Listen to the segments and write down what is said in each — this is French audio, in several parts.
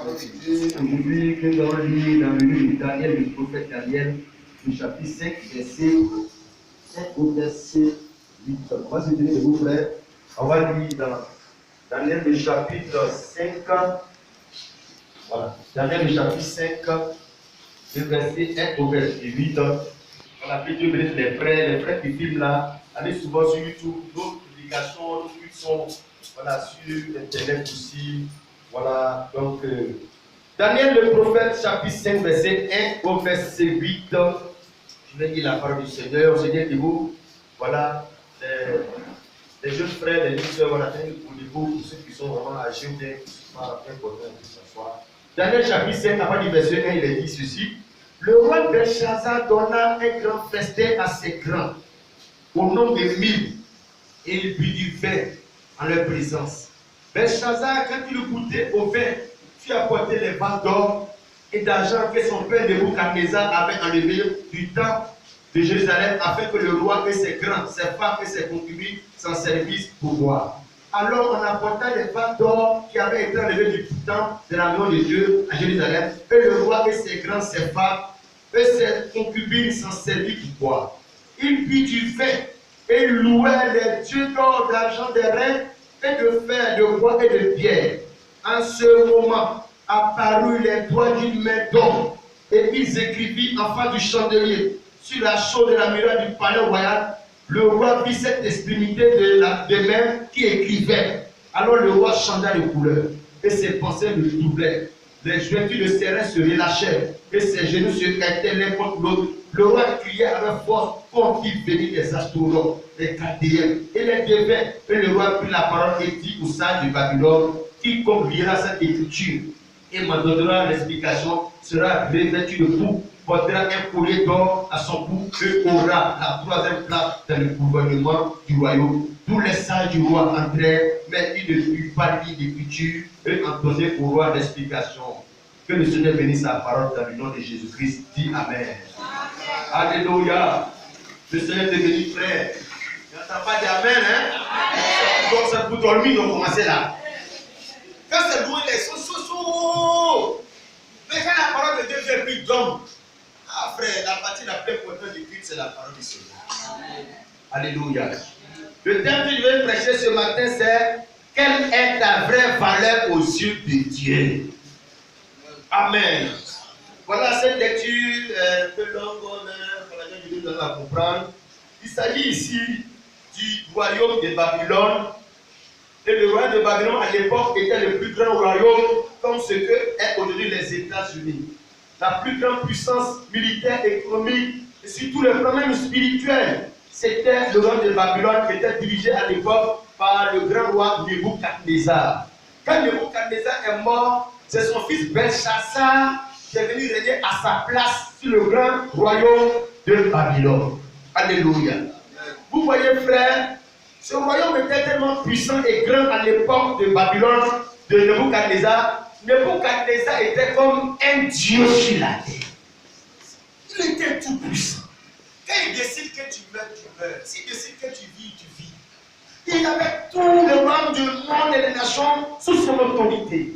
parole de Dieu aujourd'hui que nous allons lire dans le livre de Daniel, le prophète Daniel, le chapitre 5, verset 5 au verset 8. On va se tenir debout, frère. On va lire dans Daniel, le chapitre 5. Voilà. Daniel, le chapitre 5, le verset 1 au verset 8. On a fait Dieu bénisse les frères qui filment là. Allez souvent sur YouTube, d'autres publications, d'autres qui sont voilà, sur Internet aussi. Voilà, donc Daniel le prophète, chapitre 5, verset 1 au verset 8. Je vais dire la parole du Seigneur. Seigneur, de vous, voilà, les jeunes frères, les jeunes soeurs, voilà, pour vous, pour ceux qui sont vraiment âgés, qui sont pas importants de s'asseoir. Daniel chapitre 5, à partir du verset 1, il est dit ceci. Le roi Belshazzar donna un grand festin à ses grands, au nom de 1000, et il but du vin en leur présence. Belshazzar, quand il goûtait au vin, tu apportais les vases d'or et d'argent que son père Nebuchadnezzar avait enlevé du temple de Jérusalem, afin que le roi et ses grands, ses femmes et ses concubines s'en servissent pour boire. Alors on apporta les vases d'or qui avaient été enlevés du temple de la maison de Dieu à Jérusalem, et le roi et ses grands, ses femmes et ses concubines s'en servirent pour boire. Il but du vin et louait les dieux d'or, d'argent, des reins et de fer, de bois et de pierre. En ce moment apparut les doigts d'une main d'homme, et ils écrivirent en face du chandelier sur la chaude de la muraille du palais royal. Le roi vit cette extrémité de main qui écrivait. Alors le roi changea de couleur et ses pensées le doublaient. Les jointures de ses reins se relâchèrent et ses genoux se heurtaient l'un contre l'autre. Le roi criait avec force comme il venait des astronomes, des chaldéens et les devins. Et le roi prit la parole et dit aux sages de Babylone: quiconque lira cette écriture et m'en donnera l'explication sera revêtu de boue, portera un collier d'or à son cou et aura la troisième place dans le gouvernement du royaume. Tous les sages du roi entrèrent, mais il ne put pas lire l'écriture et en donner au roi l'explication. Que le Seigneur bénisse sa parole dans le nom de Jésus-Christ. Dis Amen. Alléluia. Le Seigneur te bénisse, frère. Tu n'entends pas d'Amen, hein? Amen. Donc c'est pour dormir, on va commencer là. Quand c'est loin, les sous. Mais quand la parole de Dieu vient, puis dorme. Ah frère, la partie la plus importante du culte, c'est la parole du Seigneur. Amen. Alléluia. Le thème que je vais prêcher ce matin, c'est: quelle est ta vraie valeur aux yeux de Dieu? Amen. Voilà cette lecture un peu longue, pour laquelle je vais la comprendre. Il s'agit ici du royaume de Babylone. Et le royaume de Babylone à l'époque était le plus grand royaume, comme ce que est aujourd'hui les États-Unis. La plus grande puissance militaire, économique et surtout le problème spirituel, c'était le royaume de Babylone qui était dirigé à l'époque par le grand roi Nebuchadnezzar. Quand Nebuchadnezzar est mort, c'est son fils Belshazzar qui est venu régner à sa place sur le grand royaume de Babylone. Alléluia. Vous voyez, frère, ce royaume était tellement puissant et grand à l'époque de Babylone, de Nebuchadnezzar. Nebuchadnezzar était comme un dieu sur la terre. Il était tout puissant. Quand il décide que tu meurs, tu meurs. S'il décide que tu vis, tu vis. Il avait tout le monde du monde et des nations sous son autorité.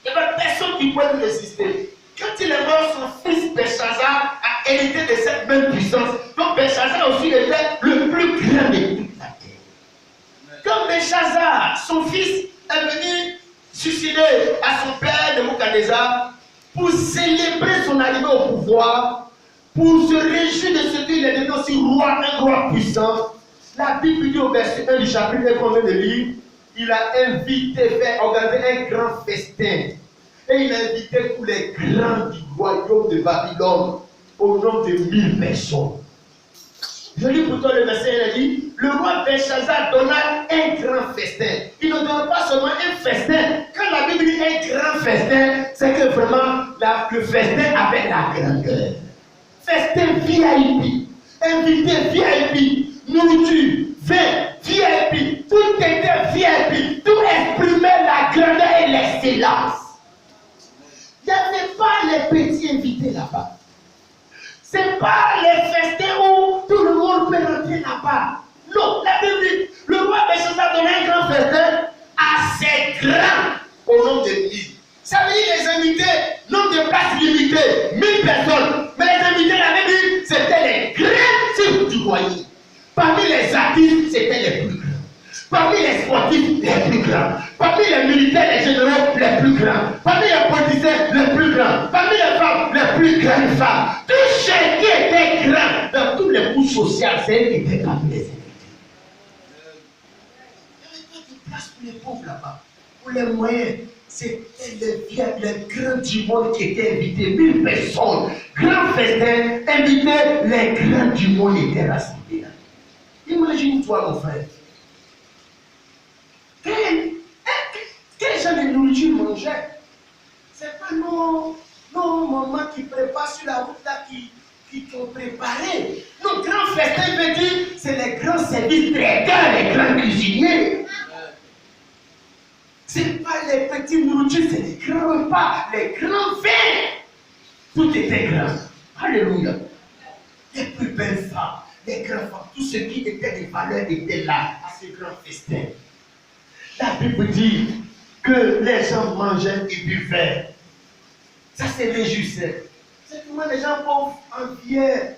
Il n'y avait personne qui pouvait lui résister. Quand il est mort, son fils Belshazzar a hérité de cette même puissance. Donc Belshazzar aussi était le plus grand de toute la terre. Quand Belshazzar, son fils, est venu suicider à son père Nebuchadnezzar pour célébrer son arrivée au pouvoir, pour se réjouir de ce qu'il est devenu aussi roi, un roi puissant, la Bible dit au verset 1 du chapitre qu'on vient de lire, il a invité, fait organiser un grand festin. Et il a invité tous les grands du royaume de Babylone au nombre de 1000 personnes. Je lis pour toi le verset, il a dit: le roi Belshazzar donna un grand festin. Il ne donne pas seulement un festin. Quand la Bible dit un grand festin, c'est que vraiment le festin avait la grandeur. Festin VIP, invité VIP, nourriture, vin VIP, tout était VIP, tout exprimait la grandeur et l'excellence. Il n'y avait pas les petits invités là-bas. Ce n'est pas les festins où tout le monde peut rentrer là-bas. Non, la Bible dit, le roi Belshazzar donnait un grand festin à ses grands au nom de lui. Ça veut dire les invités, nombre de places limitées, 1000 personnes. Mais les invités, la même dit, c'était les grands types du royaume. Parmi les artistes, c'était les plus grands. Parmi les sportifs, les plus grands. Parmi les militaires, les généraux, les plus grands. Parmi les politiciens, les plus grands. Parmi les femmes, les plus grandes femmes. Tout ce qui était grand dans toutes les couches sociales, c'est eux qui étaient parmi les invités. Il n'y avait pas de place pour les pauvres là-bas. Pour les moyens, c'était les grands du monde qui étaient invités. 1000 personnes. Grand festin, invités, les grands du monde étaient rassemblés là. Imagine-toi, mon frère. Quel genre de nourriture mangeait? C'est pas nos mamans qui préparent sur la route là qui t'ont préparé. Nos grands festins, veut dire, c'est les grands services traiteurs, les grands cuisiniers. C'est pas les petits nourritures, c'est les grands repas, les grands vins. Tout était grand. Alléluia. Les plus belles femmes, les grands femmes, tout ce qui était des valeurs était là à ces grands festins. La Bible dit que les gens mangeaient et buvaient. Ça se réjouissait. C'est comment les gens pauvres enviaient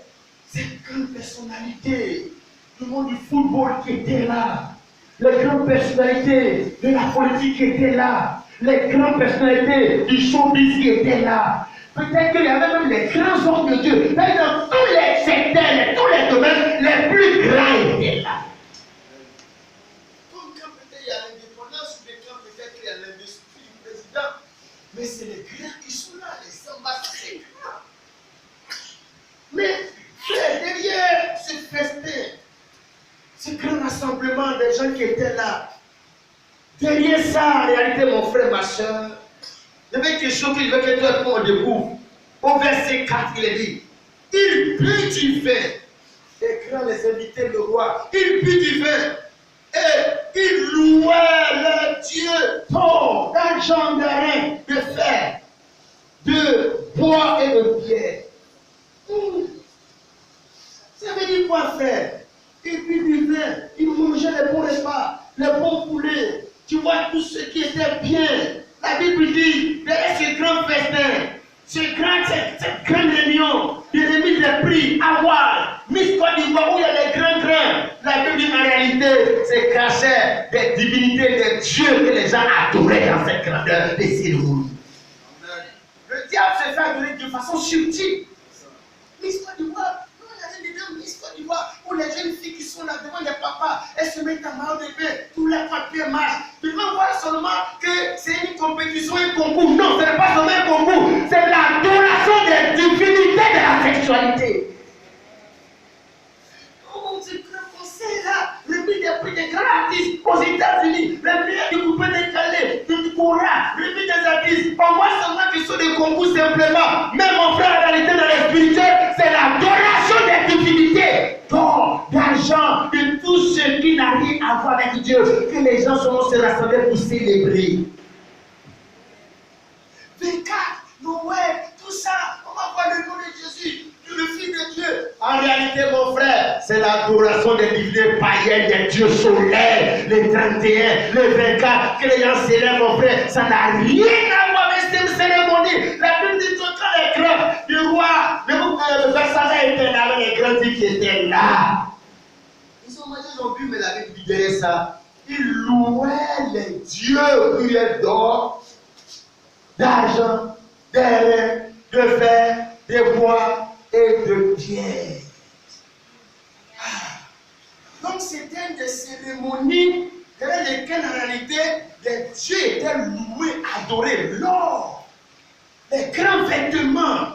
cette grande personnalité. Le monde du football qui était là. Les grandes personnalités de la politique qui étaient là. Les grandes personnalités du showbiz qui étaient là. Peut-être qu'il y avait même les grands hommes de Dieu. Mais dans tous les secteurs, tous les domaines, les plus grands étaient là. Mais c'est les grands qui sont là, les ambassadeurs. Mais derrière ce festin, ce grand rassemblement des gens qui étaient là, derrière ça, en réalité, mon frère, ma soeur, il y avait quelque chose qu'il veut que toi et moi on découvre. Au verset 4, il est dit, il but du vin. Les grands les invitaient le roi. Il but du vin. Et ils louaient leur Dieu pour d'argent, d'airain, de fer, de bois et de pierre. Ça veut dire quoi, frère? Ils buvaient, ils mangeaient les bons repas, les bons poulets. Tu vois tout ce qui était bien. La Bible dit, derrière ce grand festin, cette grande réunion, des remises de prix, avoir, Miss Côte d'Ivoire où il y a les grands grains. La Bible dit en réalité, c'est caché des divinités, des dieux que les gens adoraient dans cette grandeur des cérémonies. Le diable se fait adorer de façon subtile. Miss Côte d'Ivoire, nous on a des Miss Côte d'Ivoire où les jeunes filles qui sont là devant les papas, elles se mettent en maillot de bain, tous les papiers marchent. Tu vas voir seulement que c'est une compétition, un concours. Non, ce n'est pas seulement un concours, c'est l'adoration des divinités de la sexualité. Oh, ce grand conseil là, le prix des grands artistes aux États-Unis, le prix du coupé décalé, du Cora, le prix des artistes. Pour moi, seulement que ce sont des concours simplement. Mais mon frère, en réalité, dans les spirituels, c'est l'adoration des divinités. D'or, d'argent, de tout ce qui n'a rien à voir avec Dieu, que les gens seront se rassembler pour célébrer. 24, Noël, tout ça, on va voir le nom de Jésus, le Fils de Dieu. En réalité, mon frère, c'est l'adoration des divinités païennes, des dieux solaires, les 31, les 24, que les gens célèbrent, mon frère. Ça n'a rien à voir avec cette cérémonie. La Bible dit tout quand les grands, le roi, le Versailles était là, les grands qui étaient là. Ils ont mangé, ils ont bu, mais la Bible dit derrière ça, ils louaient les dieux, ruelles d'or, d'argent, d'airain, de fer, de bois et de pierre. Donc c'était une des cérémonies dans lesquelles en réalité les dieux étaient loués, adorés. L'or, les grands vêtements,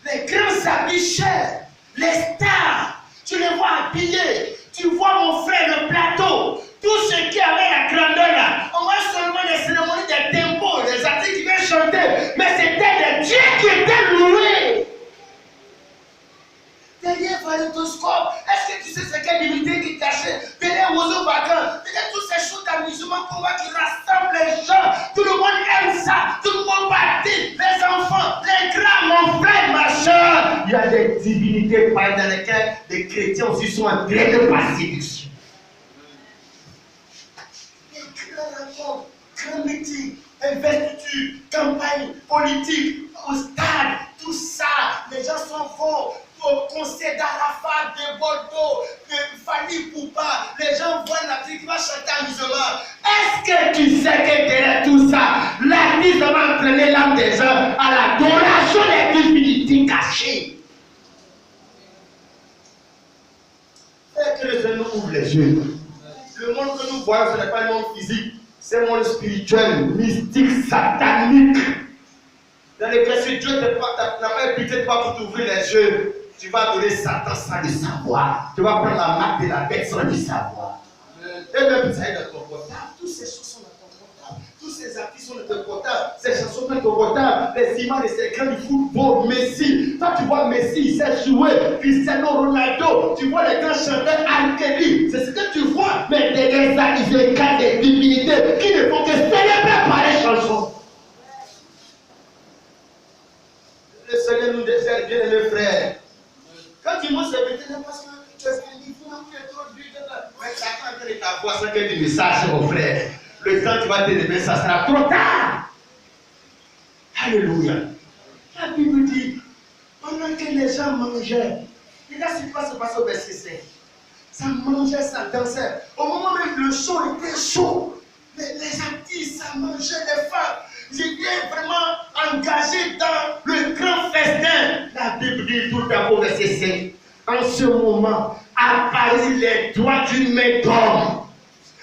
les grands habits chers, les stars, tu les vois habillés. Tu vois mon frère le plateau, tout ce qui avait la grandeur là. On voit seulement les cérémonies des tempos, les artistes qui viennent chanter, mais c'était des dieux qui étaient loués. Derrière Valétoscope, est-ce que tu sais c'est quelle divinité qui est cachée? Derrière Oiseau Vacant, derrière toutes ces choses d'amusement qu'on voit qui rassemblent les gens. Tout le monde aime ça, tout le monde partit, les enfants, les grands, mon frère, ma soeur. Il y a des divinités dans lesquelles les chrétiens aussi sont en train de passer dessus. Les grands rencontres, grands meetings, investitures, campagnes politique, au stade, tout ça, les gens s'en vont au concert d'Arafat, de Bordeaux, de Fali Poupa, les gens voient l'artiste qui va chanter amusement. Est-ce que tu sais que derrière tout ça, l'artiste va entraîner l'âme des gens à l'adoration des divinités cachées? Et que le Seigneur nous ouvre les yeux. Le monde que nous voyons, ce n'est pas le monde physique, c'est le monde spirituel, mystique, satanique. Dans l'Église, Dieu n'a pas pitié de toi pour t'ouvrir les yeux. Tu vas adorer Satan sans le savoir. Tu vas prendre la marque de la bête sans le savoir. Et même ça est dans ton portable. Toutes ces choses sont dans ton portable. Tous ces artistes sont dans ton portable. Ces chansons sont dans ton portable. Les images de ces grands du football, Messi. Toi, tu vois Messi, il sait jouer. Cristiano Ronaldo. Tu vois les grands chanteurs Alkeli. C'est ce que tu vois. Mais derrière ça, ils incarnent des divinités qui ne font que célébrer par les chansons. Le Seigneur nous désire, bien aimés frères. Quand tu montes, c'est peut-être parce que tu es béni, tu es trop dur. Mais chacun entend ta voix sans que tu me saches, mon frère. Le temps que tu vas te lever, ça sera trop tard. Alléluia. La Bible dit, pendant que les gens mangeaient, regarde ce qui va se passer au verset 5. Ça mangeait, ça dansait. Au moment où le son était chaud, les artistes, ça mangeait les femmes. J'étais vraiment engagé dans le grand festin. La Bible dit tout d'abord verset 5. En ce moment, apparut les doigts d'une main d'homme.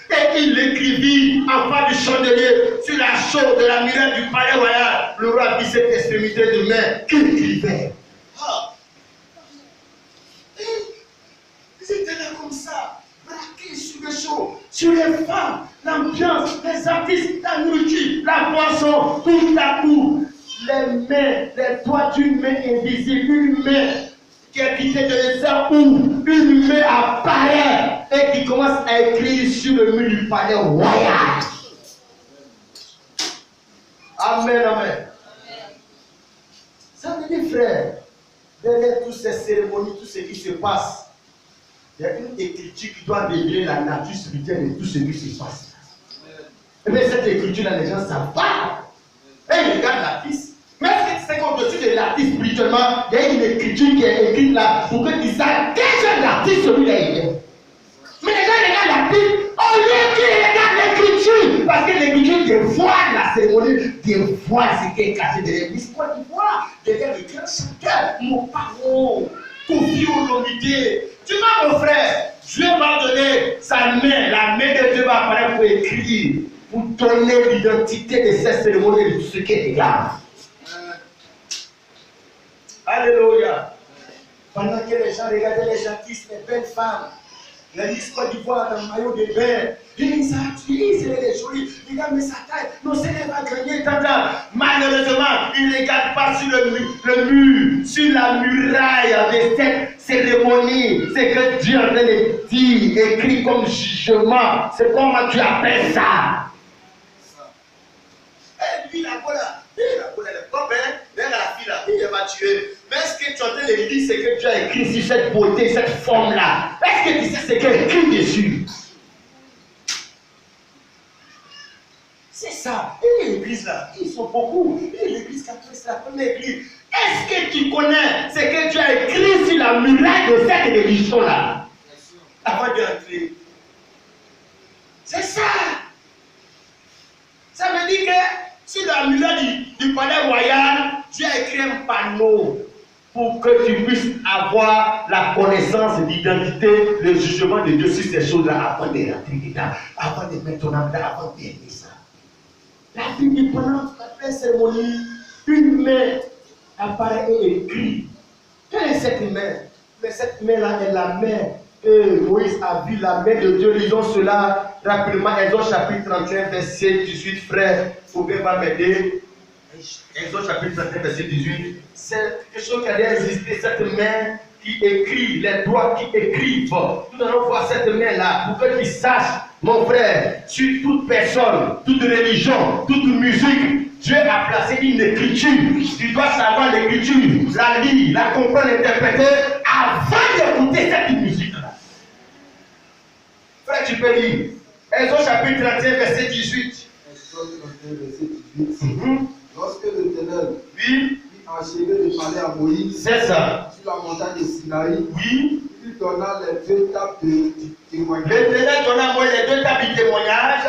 Et il l'écrivit en face du chandelier sur la chaude de la muraille du palais royal. Le roi vit cette extrémité de main qu'il écrivait. Ils étaient là comme ça, braqués sur le chaud, sur les femmes, l'ambiance, les artistes, la nourriture, la boisson, tout à coup, les mains, les doigts d'une main invisible, une main qui est quittée de l'essai où une main apparaît et qui commence à écrire sur le mur du palais royal. Amen, amen. Ça veut dire, frère, derrière toutes ces cérémonies, tout ce qui se passe, il y a une écriture qui doit révéler la nature spirituelle de tout ce qui se passe. Et bien cette écriture-là, les gens savent pas. Et ils regardent l'artiste. Mais est-ce que tu sais qu'au-dessus de l'artiste spirituellement, il y a une écriture qui est écrite là pour que tu saches quel genre d'artiste celui-là il est. Mais les gens regardent l'artiste au lieu qu'ils regardent l'écriture. Parce que l'écriture dévoile la cérémonie, dévoile ce qui est caché derrière l'histoire d'Ivoire, derrière le grand chanteur, mon parent, Kofi Olomide. Tu vois mon frère, Dieu va donner sa main, la main de Dieu va apparaître pour écrire, pour donner l'identité de cette cérémonie de ce qui est là. Alléluia. Pendant que les gens regardaient les artistes, les belles femmes, les Côte d'Ivoire dans le maillot de bain, ils utilisent les jolies, regarde mais sa taille, non c'est les va gagner, tata. Malheureusement, ils ne regardent pas sur le mur, sur la muraille de cette cérémonie. C'est que Dieu en train de dire, écrit comme jugement. C'est comment tu appelles ça? Et lui, la voilà, elle est propre, hein? Elle la fille là, il va tuer. Mais ce que tu es en train de dire, c'est que tu as écrit sur cette beauté, cette forme-là. Est-ce que tu sais ce qu'il y a écrit dessus? C'est ça. Et l'église là, ils sont beaucoup. Et l'église catholique, c'est la première église. Est-ce que tu connais ce que tu as écrit sur la muraille de cette religion-là? Avant d'entrer. C'est ça. Ça veut dire que sur la muraille du palais royal, tu as écrit un panneau pour que tu puisses avoir la connaissance, l'identité, le jugement de Dieu sur ces choses-là avant de rentrer dedans, avant de mettre ton âme dedans, avant d'aimer ça. La Bible dit pendant la cérémonie, une main apparaît et écrit. Quelle est cette main? Mais cette main-là est la main que Moïse a vu, la main de Dieu. Lisons cela rapidement. Exode chapitre 31, verset 18. Frère, vous pouvez pas m'aider? Exode chapitre 31, verset 18. C'est quelque chose qui a déjà existé, cette main qui écrit, les doigts qui écrivent. Nous allons voir cette main-là pour que tu saches, mon frère, sur toute personne, toute religion, toute musique, Dieu a placé une écriture. Tu dois savoir l'écriture, la lire, la comprendre, l'interpréter avant d'écouter cette musique-là. Frère, tu peux lire. Exode chapitre 31, verset 18. Exode 31, verset 18. Lorsque l'Éternel Oui. Il a achevé de parler à Moïse. C'est ça. Sur la montagne de Sinaï. Oui. Il donna les 2 tables de témoignage. L'Éternel donna à Moïse les 2 tables de témoignage.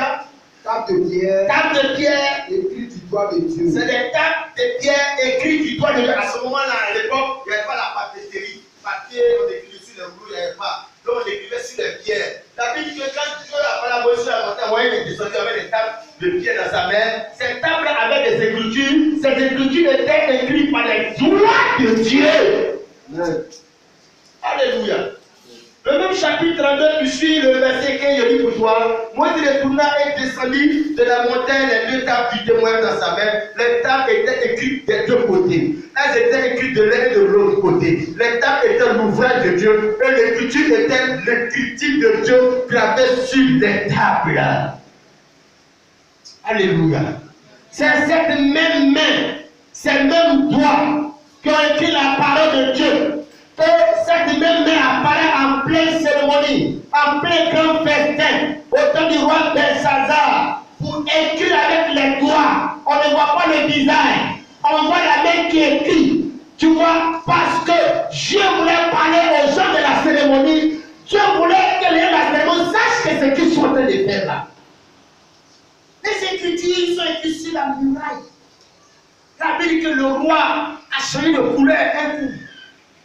Table de pierre. Table de pierre. Écrites du doigt de Dieu. C'est des tables de pierre écrites du doigt de Dieu. À ce moment-là, à l'époque, il n'y avait pas la papeterie. Papier, on écrivait sur les rouleaux, il n'y avait pas. Donc on écrivait sur les pierres. La Bible dit que quand Dieu a parlé à Moïse sur la montagne, Moïse est descendu avec des tables de pierre dans sa main. Ces tables avaient des écritures. Ces écritures étaient écrites par les doigts de Dieu. Amen. Alléluia. Le même chapitre 32 qui suit le verset 15, je lis pour toi. Moïse retourna et descendit de la montagne les 2 tables du témoin dans sa main. Les tables étaient écrites des 2 côtés. Elles étaient écrites de l'un et de l'autre côté. Les tables étaient l'ouvrage de Dieu et l'écriture était l'écriture de Dieu gravée sur les tables. Alléluia. C'est cette même main, ces mêmes doigts qui ont écrit la parole de Dieu. Que cette même main apparaît en pleine cérémonie, en plein grand festin, au temps du roi Belshazzar, pour écrire avec les doigts. On ne voit pas le visage, on voit la main qui écrit. Tu vois, parce que Dieu voulait parler aux gens de la cérémonie. Dieu voulait que les gens de la cérémonie sachent que ce qu'ils sont en train de faire là. Les écritures sont écrites sur la muraille. La Bible dit que le roi a changé de couleur un coup.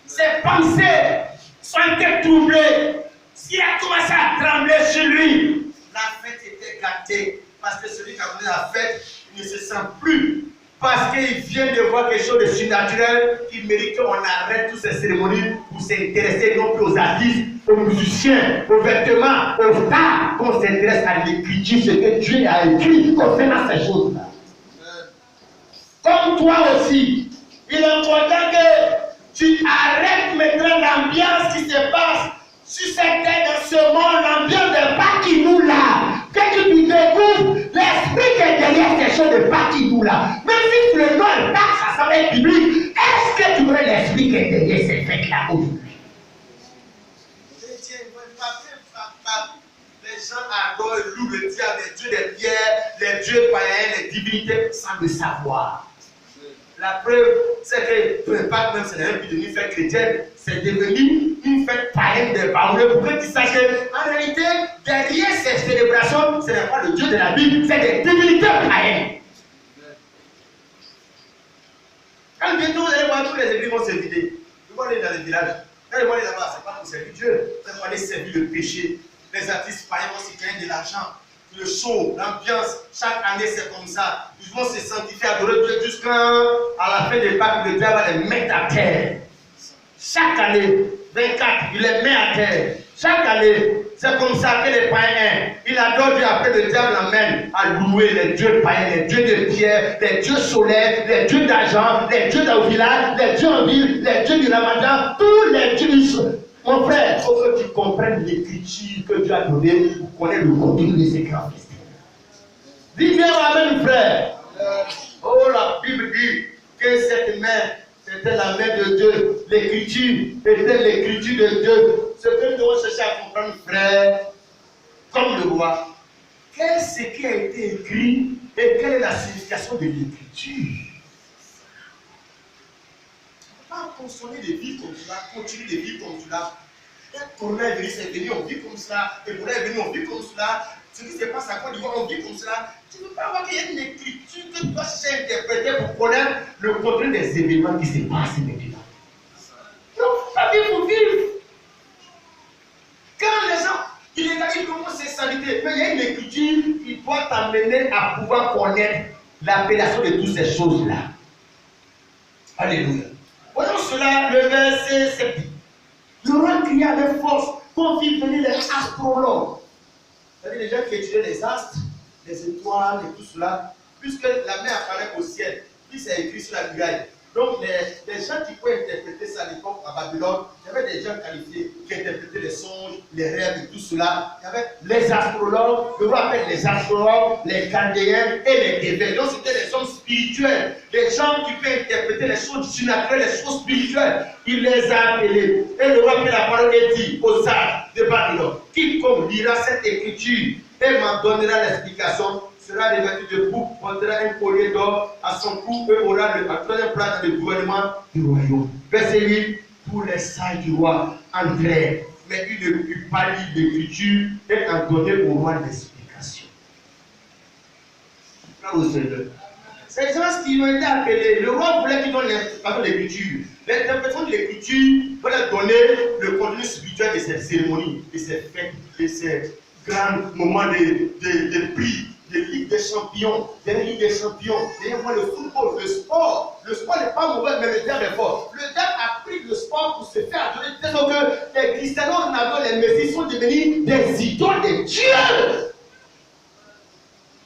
Ses pensées sont été troublées. S'il a commencé à trembler sur lui, la fête était gâtée. Parce que celui qui a donné la fête, il ne se sent plus. Parce qu'il vient de voir quelque chose de surnaturel, il mérite qu'on arrête toutes ces cérémonies pour s'intéresser non plus aux artistes, aux musiciens, aux vêtements, aux stars, qu'on s'intéresse à l'écriture, ce que Dieu a écrit concernant ces choses-là. Comme toi aussi, il est important que tu arrêtes maintenant l'ambiance qui se passe sur cette terre, dans ce monde, l'ambiance de Pakinou là. Que tu découvres l'esprit qui est derrière ces choses de Pakinou là. Même si tu le donnes dans l'assemblée publique, est-ce que tu vois l'esprit qui est derrière ces fêtes-là aujourd'hui? Les gens adorent et louent le diable, les dieux des pierres, les dieux païens, les divinités sans le savoir. La preuve, c'est que peu importe même si c'est un but d'une fête chrétienne, c'est devenu une fête païenne des Baoulés pour que tu saches qu'en réalité, derrière ces célébrations, ce n'est pas le Dieu de la Bible, c'est des divinités païennes. Quand bientôt vous allez voir, tous les églises vont se vider. Vous allez dans les villages. Quand vous allez là-bas, ce n'est pas pour servir Dieu, c'est pour aller servir le péché. Les artistes païens vont se gagner de l'argent. Le show, l'ambiance, chaque année c'est comme ça. Ils vont se sanctifier, adorer Dieu jusqu'à la fin des Pâques, le diable va les mettre à terre. Chaque année, 24, il les met à terre. Chaque année, c'est comme ça que les païens, ils adorent Dieu, après le diable l'emmène à louer les dieux païens, les dieux de pierre, les dieux solaires, les dieux d'argent, les dieux au village, les dieux en ville, les dieux du Ramadan, tous les dieux. Mon frère, il faut que tu comprennes l'écriture que Dieu a donnée pour connaître le contenu de ces grands festins. Dis bien amen, frère. Oh, la Bible dit que cette main, c'était la main de Dieu. L'écriture était l'écriture de Dieu. Ce que nous devons chercher à comprendre, frère, comme le roi, qu'est-ce qui a été écrit et quelle est la signification de l'écriture? Pas consommer des vies comme cela, continuer des vies comme cela. Un corona est venu, c'est venu, on vit comme cela. Ebola est venu, on vit comme cela. Ce qui se passe à Côte d'Ivoire, on vit comme cela. Tu ne peux pas voir qu'il y a une écriture que tu dois chercher à interpréter pour connaître le contenu des événements qui se passent maintenant. Donc, la vie pour vivre. Quand les gens, ils commencent à s'inviter, mais il y a une écriture qui doit t'amener à pouvoir connaître l'appellation de toutes ces choses-là. Alléluia. Voyons cela, le verset 7. Le roi cria avec force qu'on fit venir les astrologues. C'est-à-dire les gens qui étudiaient les astres, les étoiles et tout cela, puisque la main apparaît au ciel, puis c'est écrit sur la muraille. Donc les gens qui pouvaient interpréter ça à l'époque à Babylone, il y avait des gens qualifiés qui interprétaient les songes, les rêves et tout cela. Il y avait les astrologues, le roi appelle les astrologues, les chaldéens et les dévers. Donc c'était les hommes spirituels, les gens qui peuvent interpréter les choses surnaturelles, les choses spirituelles. Il les a appelés. Et le roi prit la parole et dit aux sages de Babylone, quiconque lira cette écriture et m'en donnera l'explication, sera revêtu de boucles, portera un collier d'or à son cou et aura la troisième place dans le gouvernement du royaume. Verset 8. Tous les sages du roi entrèrent, mais il ne put pas lire l'écriture et en donner au roi l'explication. Ces gens qui ont été appelés, le roi voulait qu'ils donnent l'interprétation de l'écriture. L'interprétation de l'écriture va leur donner le contenu spirituel de ces cérémonies, de ces fêtes, de ces grands moments de prix, de Ligue des Champions, de la Ligue des Champions. D'ailleurs, moi, le football, le sport n'est pas mauvais, mais le diable est fort. Le diable a pris le sport pour se faire adorer. C'est sûr que les Cristiano Ronaldo, les Messi sont devenus des idoles de Dieu.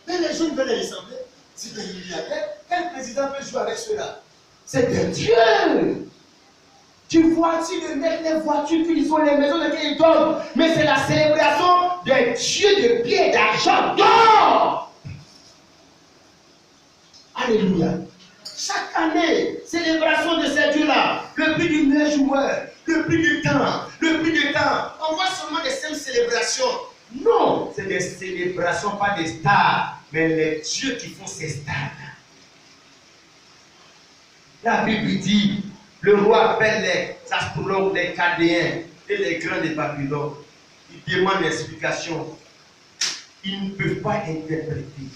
Mais les jeunes veulent les ressembler. C'est des milliardaires. Quel président peut jouer avec ceux-là? C'est des dieux. Tu vois, si le mec, les voitures qu'ils ont, les maisons de lesquelles ils dorment, mais c'est la célébration des dieux de pierre, d'argent, d'or. Alléluia. Chaque année, célébration de ces dieux-là, le prix du meilleur joueur, le prix du temps, On voit seulement des simples célébrations. Non, c'est des célébrations, pas des stars, mais les dieux qui font ces stars. La Bible dit, le roi appelle les astrologues, les Chaldéens et les grands de Babylone. Ils demandent l'explication. Ils ne peuvent pas interpréter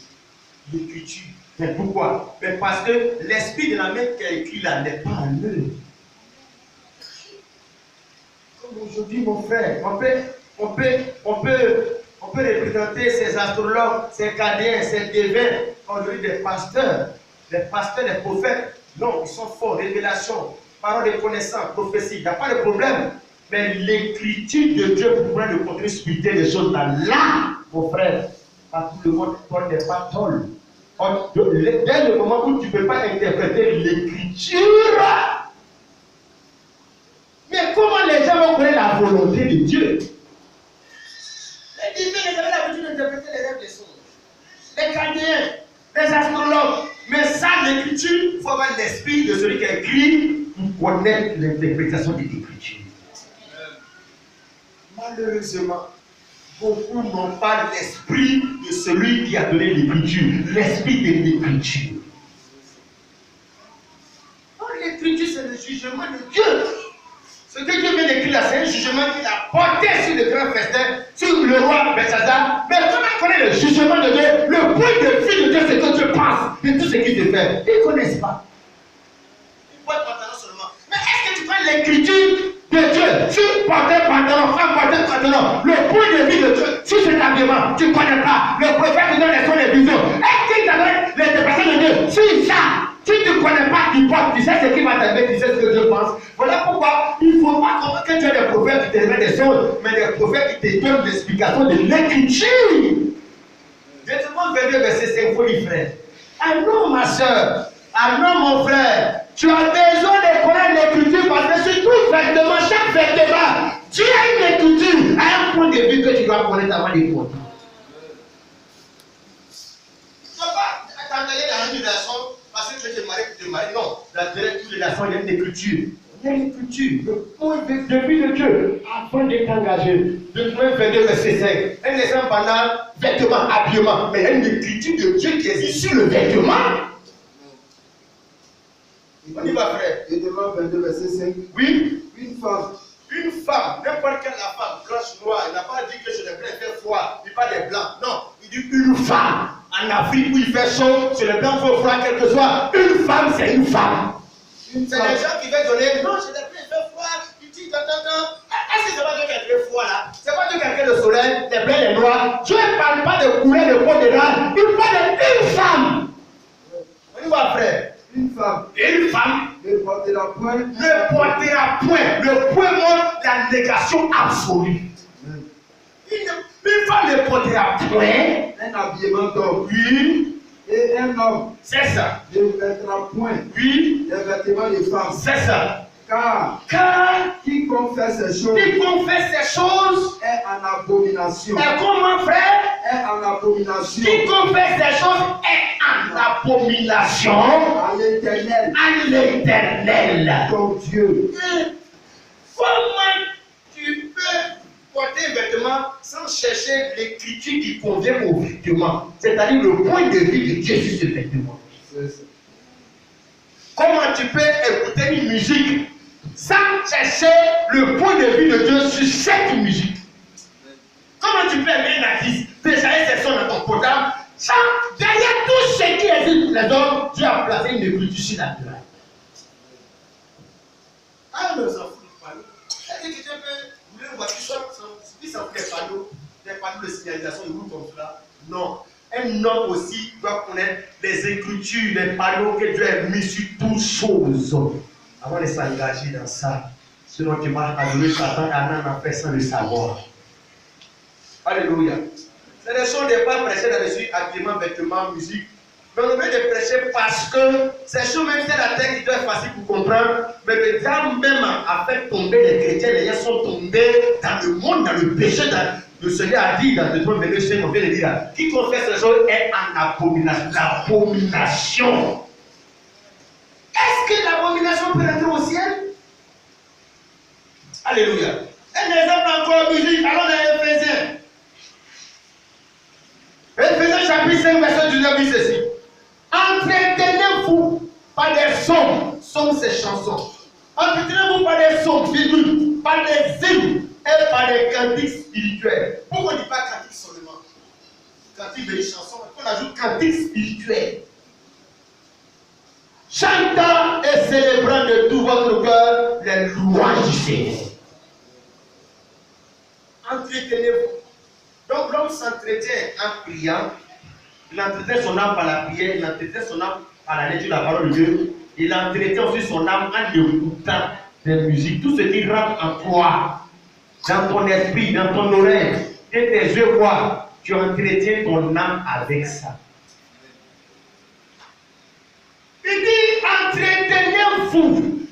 l'écriture. Mais pourquoi? Mais parce que l'esprit de la main qui a écrit là n'est pas en eux. Comme aujourd'hui, mon frère, on peut représenter ces astrologues, ces Chaldéens, ces devins, aujourd'hui des pasteurs, les prophètes. Non, ils sont forts, révélation, parole de connaissance, prophétie, il n'y a pas de problème. Mais l'écriture de Dieu pour prendre le contenu spirituel des choses là, mon frère, pas tout le monde, toi n'est pas tol. Dès le moment où tu ne peux pas interpréter l'écriture, mais comment les gens vont connaître la volonté de Dieu? Les divins, ils avaient l'habitude d'interpréter les rêves des songes. Les Chaldéens, les astrologues. Mais ça, l'écriture, il faut avoir l'esprit de celui qui a écrit pour connaître l'interprétation de l'écriture. Malheureusement, beaucoup n'ont pas l'esprit de celui qui a donné l'écriture, l'esprit de l'écriture. L'écriture, c'est le jugement de Dieu. Ce que Dieu vient d'écrire là, c'est un jugement qu'il a porté sur le grand festin, sur le roi Belshazzar. Mais comment connaît le jugement de Dieu, le point de vue de Dieu, c'est que Dieu pense de tout ce qu'il te fait? Ils ne connaissent pas. Ils portent pantalon seulement. Mais est-ce que tu connais l'écriture de Dieu? Tu portais pantalon, femme portait pantalon. Le point de vue de Dieu, sur cet habillement, tu ne connais pas. Le prophète te donne les sons, les visions. Est-ce qu'il t'a donné l'interprétation de Dieu sur ça? Si tu ne connais pas, tu sais ce qui va t'arriver, tu sais ce que Dieu pense. Voilà pourquoi il ne faut pas comprendre que tu as des prophètes qui te donnent des choses, mais des prophètes qui te donnent l'explication de l'écriture. Deutéronome 22, verset 5, il faut lui frère. Ah non, ma soeur, ah non, mon frère, tu as besoin de connaître l'écriture parce que sur tout vêtement, chaque vêtement, tu as une écriture à un point de vue que tu dois connaître avant de comprendre. Tu ne vas pas t'engager dans une relation. Parce que tu es marié, tu te maries. Non, dans toute relation, il y a une écriture. Il y a une écriture. Le point de vue de Dieu, avant de t'engager. Deutéronome 22, verset 5. Un exemple banal, vêtement, habillement. Mais il y a une écriture de Dieu qui existe sur le vêtement. On y va, frère. Deutéronome 22, verset 5. Oui. Une femme, n'importe quelle femme, blanche, noire, il n'a pas dit que chez les blancs il fait froid, il pas des blancs. Non, il dit une femme. En Afrique où il fait chaud, chez les blancs il fait froid, quel que soit. Une femme, c'est une femme. C'est les gens qui veulent donner. Non, chez les blancs il fait froid. Il dit, est-ce que c'est pas Dieu qui a créé froid là? C'est pas Dieu qui a créé le soleil, les blancs, les noirs. Dieu ne parle pas de couleur de peau de l'âme. Il parle d'une femme. On y va, frère. Une femme ne portera point. Le point montre la négation absolue. Une femme ne portera point. Un habillement d'homme. Oui. Et un homme. C'est ça. Ne mettra point. Oui. Les vêtements de femme. C'est ça. Car quiconque fait ces choses est en abomination. Et comment, frère? Est en abomination. Quiconque fait ces choses est en abomination à l'Éternel. Ton Dieu. Comment tu peux porter un vêtement sans chercher l'écriture qui convient au vêtement, c'est-à-dire le point de vue de Dieu sur ce vêtement. Comment tu peux écouter une musique sans chercher le point de vue de Dieu sur cette musique? Comment tu peux aimer un artiste, télécharger ses sons dans ton portable, sans derrière tout ce qui existe les hommes, Dieu a placé une écriture sur la terre. Ah, mais ça fout du panneau. Est-ce que quelqu'un peut rouler une voiture sans des panneaux de signalisation, ils roulent comme cela? Non. Un homme aussi doit connaître les écritures, les panneaux que Dieu a mis sur toutes choses. Avant de s'engager dans ça, sinon tu vas adorer Satan, Anna n'a fait sans le savoir. Alléluia. Ce ne sont des pas prêchés là-dessus, habillement, vêtements, musique. Mais on veut de prêcher parce que ces choses, même si la tête qui doit être facile pour comprendre, mais le diable même a fait tomber les chrétiens, les gens sont tombés dans le monde, dans le péché. Le Seigneur a dit dans Deutéronome 22, on vient de dire, qui confesse ces choses est en abomination. L'abomination. Est-ce que l'abomination peut entrer au ciel? Alléluia. Un exemple encore, musique, allons dans Éphésiens. Éphésiens chapitre 5, verset 19 dit ceci. Entretenez-vous par des psaumes, c'est chansons. Entretenez-vous par des psaumes, par des hymnes et par des cantiques spirituels. Pourquoi on ne dit pas cantiques seulement? Cantiques des chansons, on ajoute cantiques spirituels. Chantant et célébrant de tout votre cœur les louanges du Seigneur. Entretenez-vous. Donc l'homme s'entretient en priant. Il entretient son âme par la prière, il entretient son âme par la lecture de la parole de Dieu. Il entretient aussi son âme en écoutant des musiques. Tout ce qui rentre en toi, dans ton esprit, dans ton oreille, et tes yeux voient, tu entretiens ton âme avec ça. Il dit, entretenez-vous.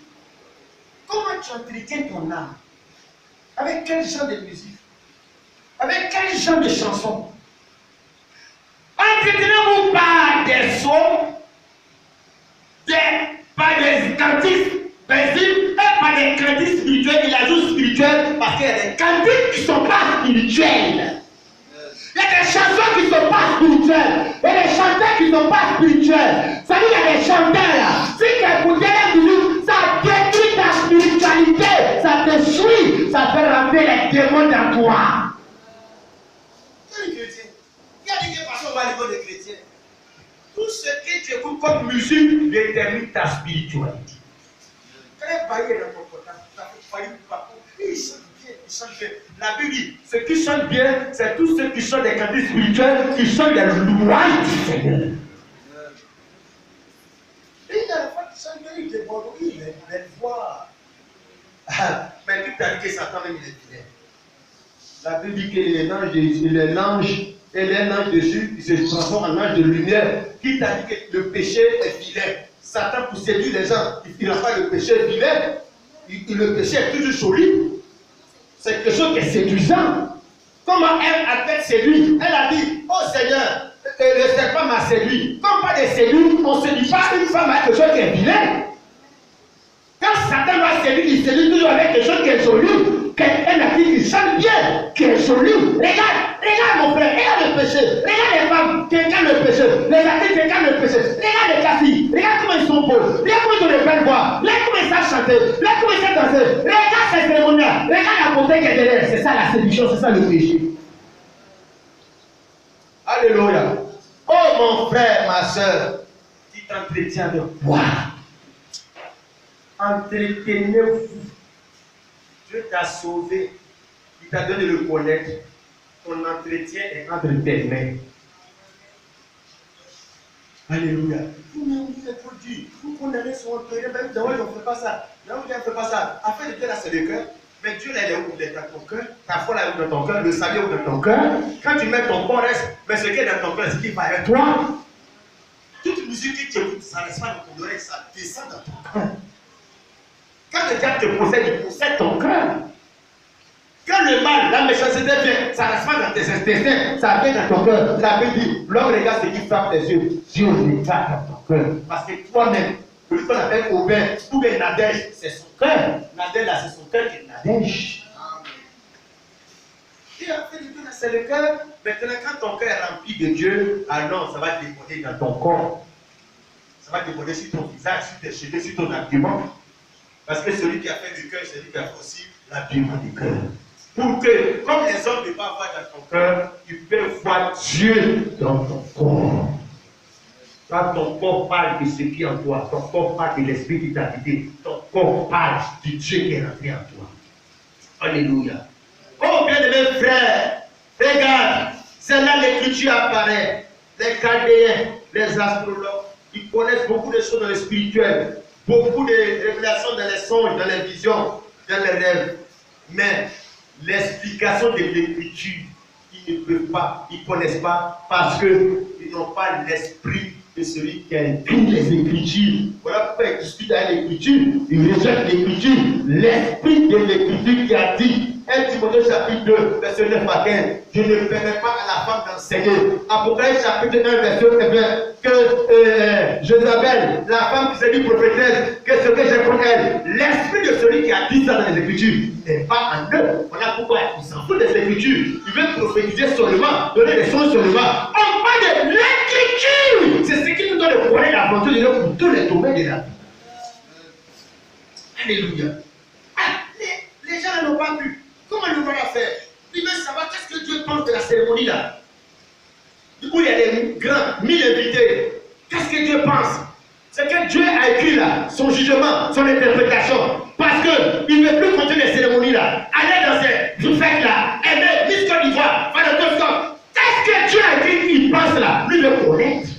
Comment tu entretiens ton âme? Avec quel genre de musique? Avec quel genre de chanson? Entretenez-vous par des sons, par des cantiques, et par des cantiques spirituels. Il ajoute spirituels parce qu'il y a des cantiques qui ne sont pas spirituels. Il y a des chansons qui ne sont pas spirituelles. Il y a des chanteurs qui ne sont pas spirituels. Ça veut dire qu'il y a des chanteurs là. Si tu écoutes la musique, ça détruit ta spiritualité. Ça te suit. Ça fait rentrer les démons dans toi. Au niveau des chrétiens, tout ce que tu écoutes comme musique détermine ta spiritualité. Quand il baille dans ton portable, il chante bien, il chante bien. La Bible dit, ceux qui chantent bien, c'est tous ceux qui chantent des cantiques spirituels, qui chantent des louanges du Seigneur. Et il y a la fois qui chante bien, il déborde, il est belle voix. Mais tu t'as dit que Satan même il est vilain. La Bible dit que l'ange et l'ange dessus, il se transforme en ange de lumière. Qui t'a dit que le péché est vilain? Satan, pour séduire les gens, il ne fera pas le péché vilain. Le péché est toujours joli. C'est quelque chose qui est séduisant. Comment elle a-t-elle séduit? Elle a dit, oh Seigneur, le serpent m'a séduit. Comme pas de séduire, on ne séduit pas une femme avec quelque chose qui est vilain. Quand Satan va séduire, il séduit toujours avec quelque chose qui est joli. Quelqu'un a dit qu'il chante bien, qui est joli. Regarde mon frère, regarde le péché. Regarde les femmes, quelqu'un le péché. Les artistes, quelqu'un le péché. Regarde les cassis, regarde comment ils sont beaux. Regarde comment ils ont des belles voix. Regarde comment ils savent chanter. Regarde comment ils savent danser. Regarde ces cérémoniales. Regarde la beauté qui est derrière. C'est ça la séduction, c'est ça le péché. Alléluia. Oh mon frère, ma soeur, qui t'entretient de quoi? Entretenez-vous. Dieu t'a sauvé. Il t'a donné de le connaître. Ton entretien est entre tes mains. Alléluia. Vous condamnez son cœur. On ne fait pas ça. Non, on ne fait pas ça. Afin de Dieu, là, c'est le cœur. Mais Dieu, là, il est où? Il est dans ton cœur. Ta foi, là, est où dans ton cœur? Le salut est où dans ton cœur? Quand tu mets ton corps, reste. Mais ce qui est dans ton cœur, c'est ce qui va être toi. Toute musique que tu écoutes, ça ne reste pas dans ton oreille, ça descend dans ton cœur. Quand le diable te possède, il possède ton cœur. Quand le mal, la méchanceté vient, ça ne reste pas dans tes intestins, ça vient dans ton cœur. La Bible dit, l'homme regarde ce qui frappe tes yeux. Dieu regarde dans ton cœur. Parce que toi-même, celui qu'on appelle Aubin, ou bien Nadège, c'est son cœur. Nadège, là, c'est son cœur qui est Nadège. Dieu a fait de Dieu, c'est le cœur. Maintenant, quand ton cœur est rempli de Dieu, ah non, ça va déborder dans ton corps. Ça va déborder sur ton visage, sur tes cheveux, sur ton habillement. Parce que celui qui a fait du cœur, c'est celui qui a fait aussi l'habillement du cœur. Pour que, comme les hommes ne peuvent pas voir dans ton cœur, ils peuvent voir Dieu dans ton corps. Quand ton corps parle de ce qui est en toi, ton corps parle de l'esprit qui t'a habité, ton corps parle du Dieu qui est rentré en toi. Alléluia. Oh bien-aimés frères, regarde, c'est là l'écriture apparaît. Les chaldéens, les astrologues, ils connaissent beaucoup de choses dans le spirituel, beaucoup de révélations dans les songes, dans les visions, dans les rêves. Mais l'explication de l'écriture, ils ne peuvent pas, ils ne connaissent pas parce qu'ils n'ont pas l'esprit de celui qui a écrit les Écritures. Voilà pourquoi ils discutent avec l'Écriture, ils rejettent l'Écriture. L'esprit de l'Écriture qui a dit, 1 Timothée chapitre 2, verset 9 à 15, je ne permets pas à la femme d'enseigner. Apocalypse chapitre 1, verset 9, que Jézabel, la femme qui s'est dit prophétesse, que ce que j'ai contre elle, l'esprit de celui qui a dit ça dans les Écritures n'est pas en eux. Voilà pourquoi ils s'en foutent des Écritures. Ils veulent prophétiser seulement, donner des choses seulement. On parle de l'Écriture. C'est ce qui nous donne de connaître la volonté de Dieu pour tous les domaines de la vie. Alléluia. Les gens n'ont pas pu. Comment ils vont la faire? Ils veulent savoir qu'est-ce que Dieu pense de la cérémonie là. Du coup, il y a des grands, 1000 invités. Qu'est-ce que Dieu pense? C'est que Dieu a écrit là, son jugement, son interprétation. Parce qu'il ne veut plus continuer les cérémonies là. Aller dans ces fêtes là, aimer, Miss Côte d'Ivoire, faire le Toscop. Qu'est-ce que Dieu a écrit qu'il pense là? Lui le connaître.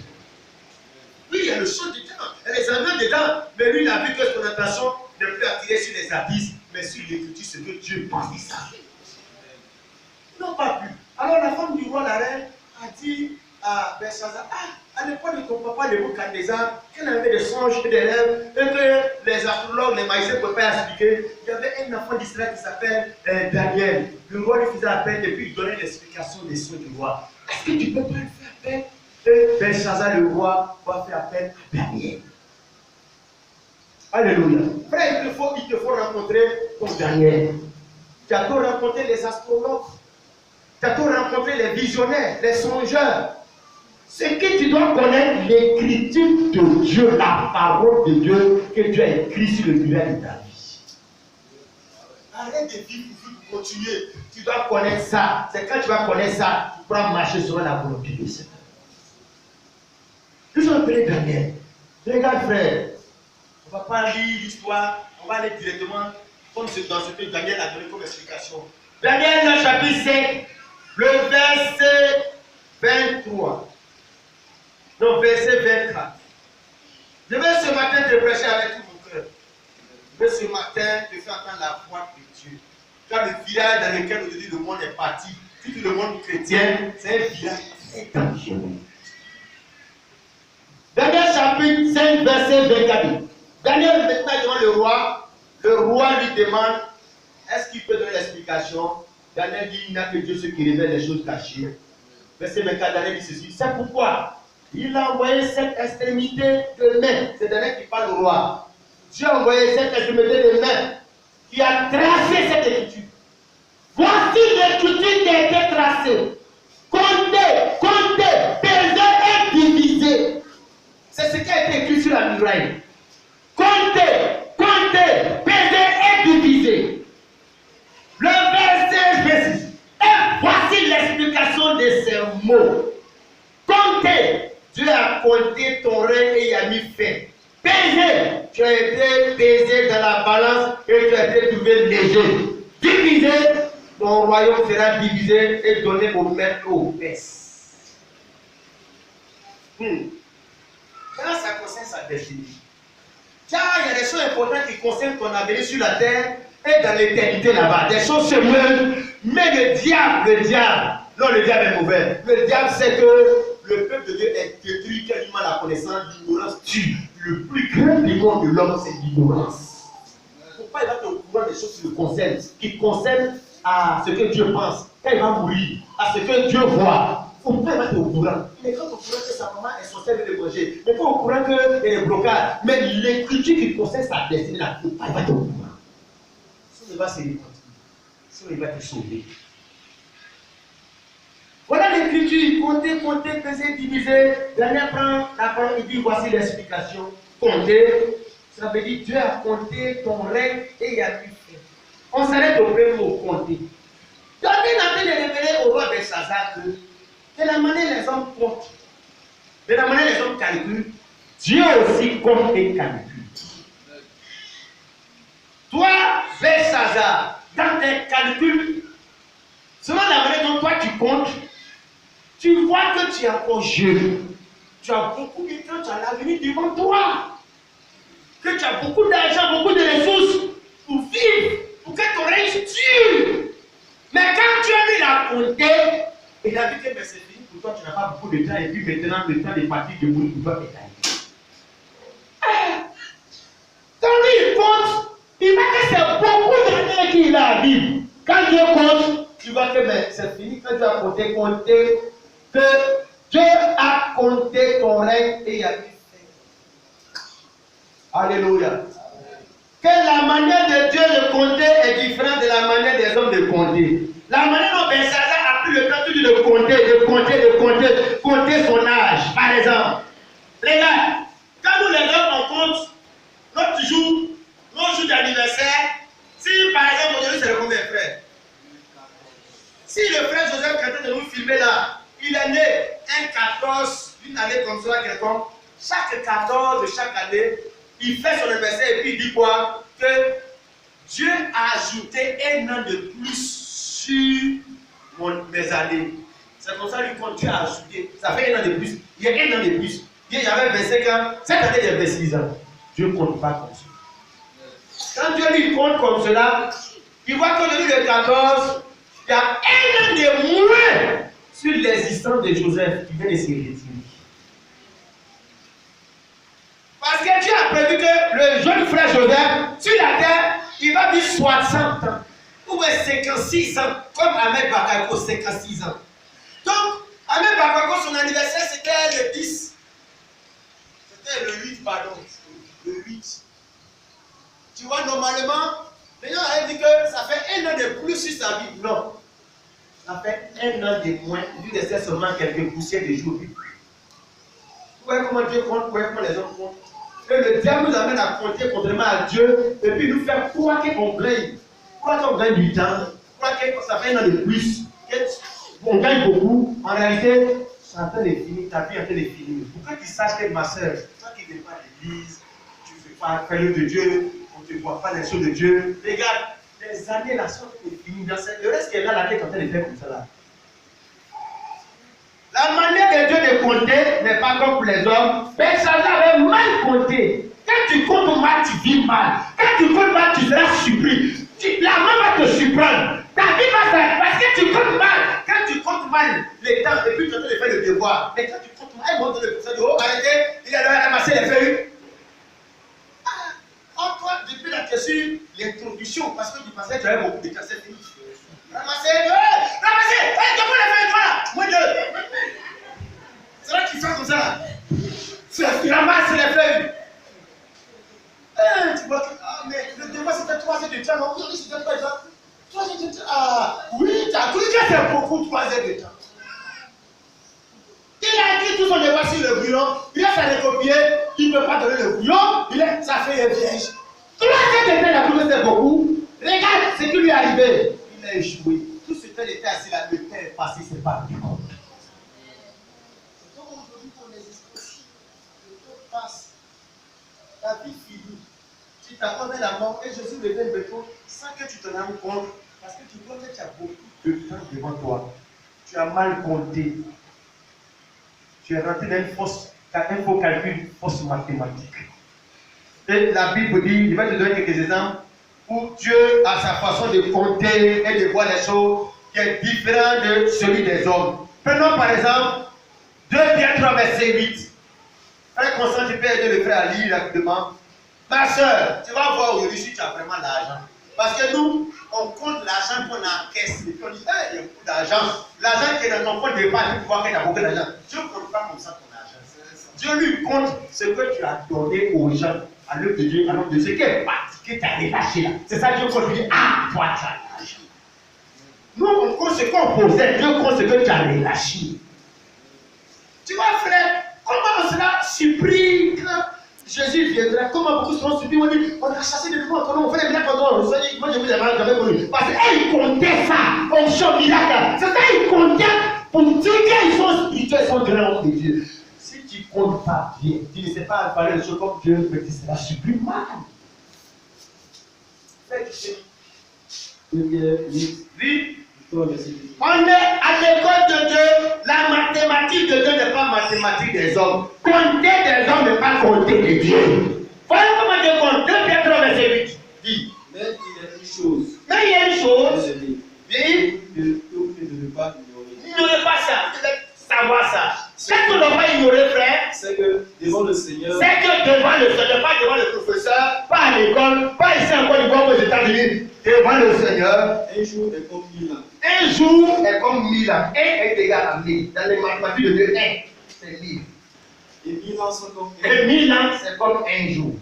Oui, il y a le son dedans, il y a les ambiances dedans. Mais lui, il a vu que son attention ne peut attirer sur les abysses, mais sur l'écriture, ce que Dieu pense de ça. Ils n'ont pas pu. Alors la femme du roi, la reine, a dit à Belshazzar, à l'époque de ton papa, le Nebuchadnezzar, qu'elle avait des songes et des rêves, et que les astrologues, les magiciens ne pouvaient pas expliquer. Il y avait un enfant d'Israël qui s'appelle Daniel. Le roi lui faisait appel et puis il donnait l'explication des songes du roi. Est-ce que tu ne peux pas lui faire appel? Et Belshazzar, le roi, va faire appel à Daniel. Alléluia. Frère, il te faut rencontrer ton Daniel. Tu as tout rencontré les astrologues. Tu as tout rencontré les visionnaires, les songeurs. Ce que tu dois connaître, l'écriture de Dieu, la parole de Dieu que Dieu a écrit sur le muraille de ta vie. Arrête de vivre pour continuer. Tu dois connaître ça. C'est quand tu vas connaître ça, tu pourras marcher sur la volonté de Dieu. Nous avons appelé Daniel. Regarde, frère. On ne va pas lire l'histoire, on va aller directement comme c'est dans ce que Daniel a donné comme explication. Daniel, chapitre 5, le verset 23. Non, verset 24. Je vais ce matin te prêcher avec tout mon cœur. Je vais ce matin te faire entendre la voix de Dieu. Car le village dans lequel aujourd'hui le monde est parti, tout le monde chrétien, c'est un village très dangereux. Daniel chapitre 5, verset 24. Daniel maintenant devant le roi lui demande, est-ce qu'il peut donner l'explication? Daniel dit, il n'a que Dieu ce qui révèle les choses cachées. Verset 24, Daniel dit ceci, c'est pourquoi il a envoyé cette extrémité de main, c'est Daniel qui parle au roi. Dieu a envoyé cette extrémité de main qui a tracé cette écriture. Voici l'écriture qui a été tracée. Comptez, pesez et divisez. C'est ce qui a été écrit sur la muraille. Comptez, pesez et divisez. Le verset 26. Et voici l'explication de ces mots. Comptez, Dieu a compté ton règne et il a mis fin. Pesez, tu as été pesé dans la balance et tu as été trouvé léger. Divisé, ton royaume sera divisé et donné au maître aux baisses. Maintenant, ça concerne sa destinée. Car il y a des choses importantes qui concernent ton avenir sur la terre et dans l'éternité là-bas. Des choses se meurent, mais le diable, non, le diable est mauvais. Le diable sait que le peuple de Dieu est détruit quasiment la connaissance, l'ignorance tue. Le plus grand démon de l'homme, c'est l'ignorance. Pourquoi il va te au courant des choses qui concernent à ce que Dieu pense, quand il va mourir, à ce que Dieu voit? Pourquoi il va te au courant? Il est quand au courant que sa maman est sorcière de manger, mais pas au courant qu'il est blocage. Mais l'écriture qui concerne sa destinée, là, pourquoi il va te au courant? Si il va se repentir, si il va te sauver. Voilà l'écriture, compter, compter, peser, diviser. Daniel prend la parole, il dit voici l'explication. Compter, ça veut dire Dieu a compté ton règne et il a pu faire. On s'arrête au premier mot, compter. Donc il a fait de révéler au roi Belshazzar que de la manière les hommes comptent, de la manière les hommes calculent, Dieu aussi compte et calcule. Toi, Belshazzar, dans tes calculs, selon la manière dont toi tu comptes, tu vois que tu es encore jeune. Tu as beaucoup de temps, tu as l'avenir devant toi. Que tu as beaucoup d'argent, beaucoup de ressources pour vivre, pour que ton règne dure. Mais quand tu as mis la compter, il a dit que c'est fini pour toi, tu n'as pas beaucoup de temps, et puis maintenant le temps est parti de vous pour toi est arrivé. Quand lui il compte, il voit que c'est beaucoup d'années qu'il a à vivre. Quand Dieu compte, tu vois que c'est fini. Quand tu as compté, que Dieu a compté ton règne et il a dit alléluia. Que la manière de Dieu de compter est différente de la manière des hommes de compter. La manière dont Belshazzar a pris le temps de compter son âge, par exemple. Les gars, quand nous les hommes on compte notre jour, nos jours d'anniversaire, si par exemple aujourd'hui c'est le combien frère? Si le frère Joseph qui est en train de nous filmer là, il est né un 14, une année comme ça, quelconque, chaque 14 de chaque année, il fait son anniversaire et puis il dit quoi? Que Dieu a ajouté un an de plus sur mes années. C'est comme ça lui quand Dieu a ajouté. Ça fait un an de plus. Il y a un an de plus. Il y avait 25 ans. Cette année, il y a 26 ans. Dieu ne compte pas comme ça. Quand Dieu lui compte comme cela, il voit qu'aujourd'hui le 14, il y a un an de moins sur l'existence de Joseph qui vient de se retirer. Parce que Dieu a prévu que le jeune frère Joseph, sur la terre, il va vivre 60 ans. Ou 56 ans, comme Ahmed Bakako, 56 ans. Donc, Ahmed Bakako, son anniversaire, c'était le 10. C'était le 8, pardon. Le 8. Tu vois, normalement, les gens avaient dit que ça fait un an de plus sur sa vie. Non. Ça fait un an de moins. Il lui restait seulement quelques poussières de jours. Vous voyez comment Dieu compte, vous voyez comment les hommes comptent. Et le diable nous amène à compter contrairement à Dieu, et puis nous faire croire qu'on gagne. Croire qu'on gagne du temps, croire que ça fait un an de plus, qu'on gagne beaucoup. En réalité, c'est en train de finir, ta vie est en train de finir. Pourquoi tu saches que ma soeur, toi qui ne vas pas à l'église, tu ne fais pas faire de Dieu, on ne te voit pas les choses de Dieu. Regarde, les années là sont finies. Le reste qui est là, la tête est en train de faire comme ça là. La manière de Dieu de compter n'est pas comme pour les hommes. Belshazzar avait mal compté. Quand tu comptes mal, tu vis mal. Quand tu comptes mal, tu seras surpris. La main va te surprendre. Ta vie va faire parce que tu comptes mal. Quand tu comptes mal les temps, et puis tu es en train de faire le devoir. Mais quand tu comptes mal, elle monte le personne de haut, arrêtez, il a ramassé les feuilles. Encore depuis la question, l'introduction, parce que tu pensais que tu avais beaucoup de temps, c'est fini. Ramassez, ramassez, donne-moi les feuilles, voilà, moi deux. C'est là qu'il fait comme ça. Tu ramasses les feuilles. Tu vois que, mais le devoir c'était 3 heures de temps, non? Oui, c'était 3 heures. 3 heures de temps. Ah, oui, tu as cru que c'est beaucoup 3 heures de temps. Il a écrit tout son devoir sur le brouillon, il a fait recopier, il ne peut pas donner le brouillon, ça fait vierge. 3 heures de temps, il a cru que c'est beaucoup. Regarde ce qui lui est arrivé. Il a échoué. Tout ce temps était assis là, le temps est passé, c'est pas du tout. C'est comme aujourd'hui pour les esprits. Le temps passe. La vie finit. Tu t'attends à la mort et Jésus revient de toi sans que tu te rendes compte. Parce que tu vois que tu as beaucoup de temps devant toi. Tu as mal compté. Tu es rentré dans un faux calcul, une fausse mathématique. Et la Bible dit, je vais te donner quelques exemples où Dieu a sa façon de compter et de voir les choses qui est différente de celui des hommes. Prenons par exemple 2 Pierre 3, verset 8. Frère Constant, tu peux aider le frère à lire rapidement. Ma soeur, tu vas voir aujourd'hui si tu as vraiment l'argent. Parce que nous, on compte l'argent qu'on encaisse. Et puis on dit, hey, il y a beaucoup d'argent. L'argent qui est dans ton compte de pas, tu vois qu'il y a beaucoup d'argent. Dieu ne compte pas comme ça ton argent. Dieu lui compte ce que tu as donné aux gens à l'œuvre de Dieu, à l'œuvre de Dieu. Ce qui est parti, que tu as relâché là. C'est ça que Dieu compte lui dit, ah, toi tu as l'argent. Nous, on compte ce qu'on possède, Dieu compte ce que tu as relâché. Tu vois, frère, comment on sera surpris quand Jésus viendra? Comment beaucoup seront surpris? On dit, on a chassé des démons, on fait des miracles, moi je vous ai jamais connu. Parce qu'ils comptaient ça, on chante miracle. C'est ça, ils comptaient pour dire qu'ils sont spirituels, ils sont grands de Dieu. Si tu ne comptes pas bien, tu ne sais pas parler de choses comme Dieu, mais tu seras surpris mal. Oui. On est à l'école de Dieu. La mathématique de Dieu n'est pas mathématique des hommes. Compter des hommes n'est pas compter de Dieu. Voilà comment Dieu compte. 2 Pierre 3 verset 8 dit. Mais il y a une chose. Mais il y a une chose. Oui. De ne pas ignorer. N'ignorez pas ça. Vous devez savoir ça. Ce que nous n'avons pas ignoré, frère, c'est que devant le Seigneur. C'est que devant le Seigneur, pas devant le professeur, pas à l'école, pas ici encore du aux États-Unis. Devant le Seigneur. Un jour est comme 1000 ans. Un jour est comme 1000 ans. 1 est égal à 1000. Dans les mathématiques de Dieu, 1, c'est 1000. Et 1000 ans sont comme 1. Et 1000 ans, c'est comme un jour.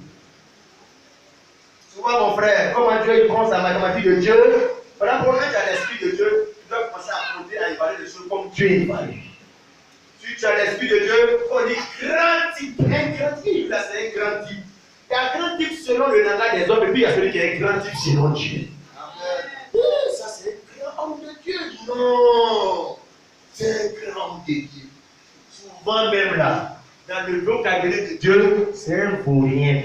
Tu vois, mon frère, comment Dieu prend sa mathématique de Dieu. Voilà pourquoi quand tu as l'esprit de Dieu, tu dois commencer à compter, à évaluer les choses comme Dieu évalue. Si tu as l'esprit de Dieu, on dit grand type. Un grand type, là, c'est un grand type. Il y a un grand type selon le langage des hommes, et puis il y a celui qui est un grand type selon Dieu. Ça, c'est un grand homme de Dieu. Non, c'est un grand homme de Dieu. Souvent même là, dans le vocabulaire de Dieu, c'est un vaurien.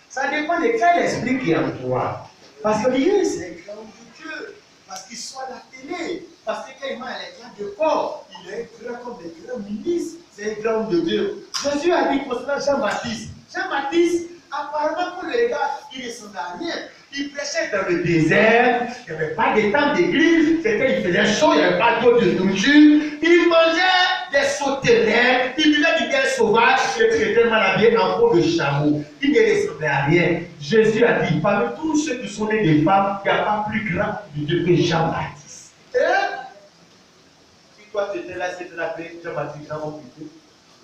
Ça dépend de quel esprit qui est en toi. Parce que Dieu, c'est un grand homme de Dieu. Parce qu'il soit à la télé. Parce que quand il m'a l'éclat de corps, il est grand comme des grands ministres. C'est un grand homme de Dieu. Jésus a dit concernant Jean-Baptiste. Jean-Baptiste, apparemment, pour le gars, il ne ressemblait à rien. Il prêchait dans le désert, il n'y avait pas de temps d'église, c'était, il faisait chaud, il n'y avait pas d'eau de nourriture. Il mangeait des sauterelles, il buvait du miel sauvage, et puis il était mal habillé en peau de chameau. Il ne ressemblait à rien. Jésus a dit, parmi tous ceux qui sont nés des femmes, il n'y a pas plus grand de Dieu que Jean-Baptiste. Si toi tu étais là, c'était appelé Jean-Baptiste, grand homme de Dieu.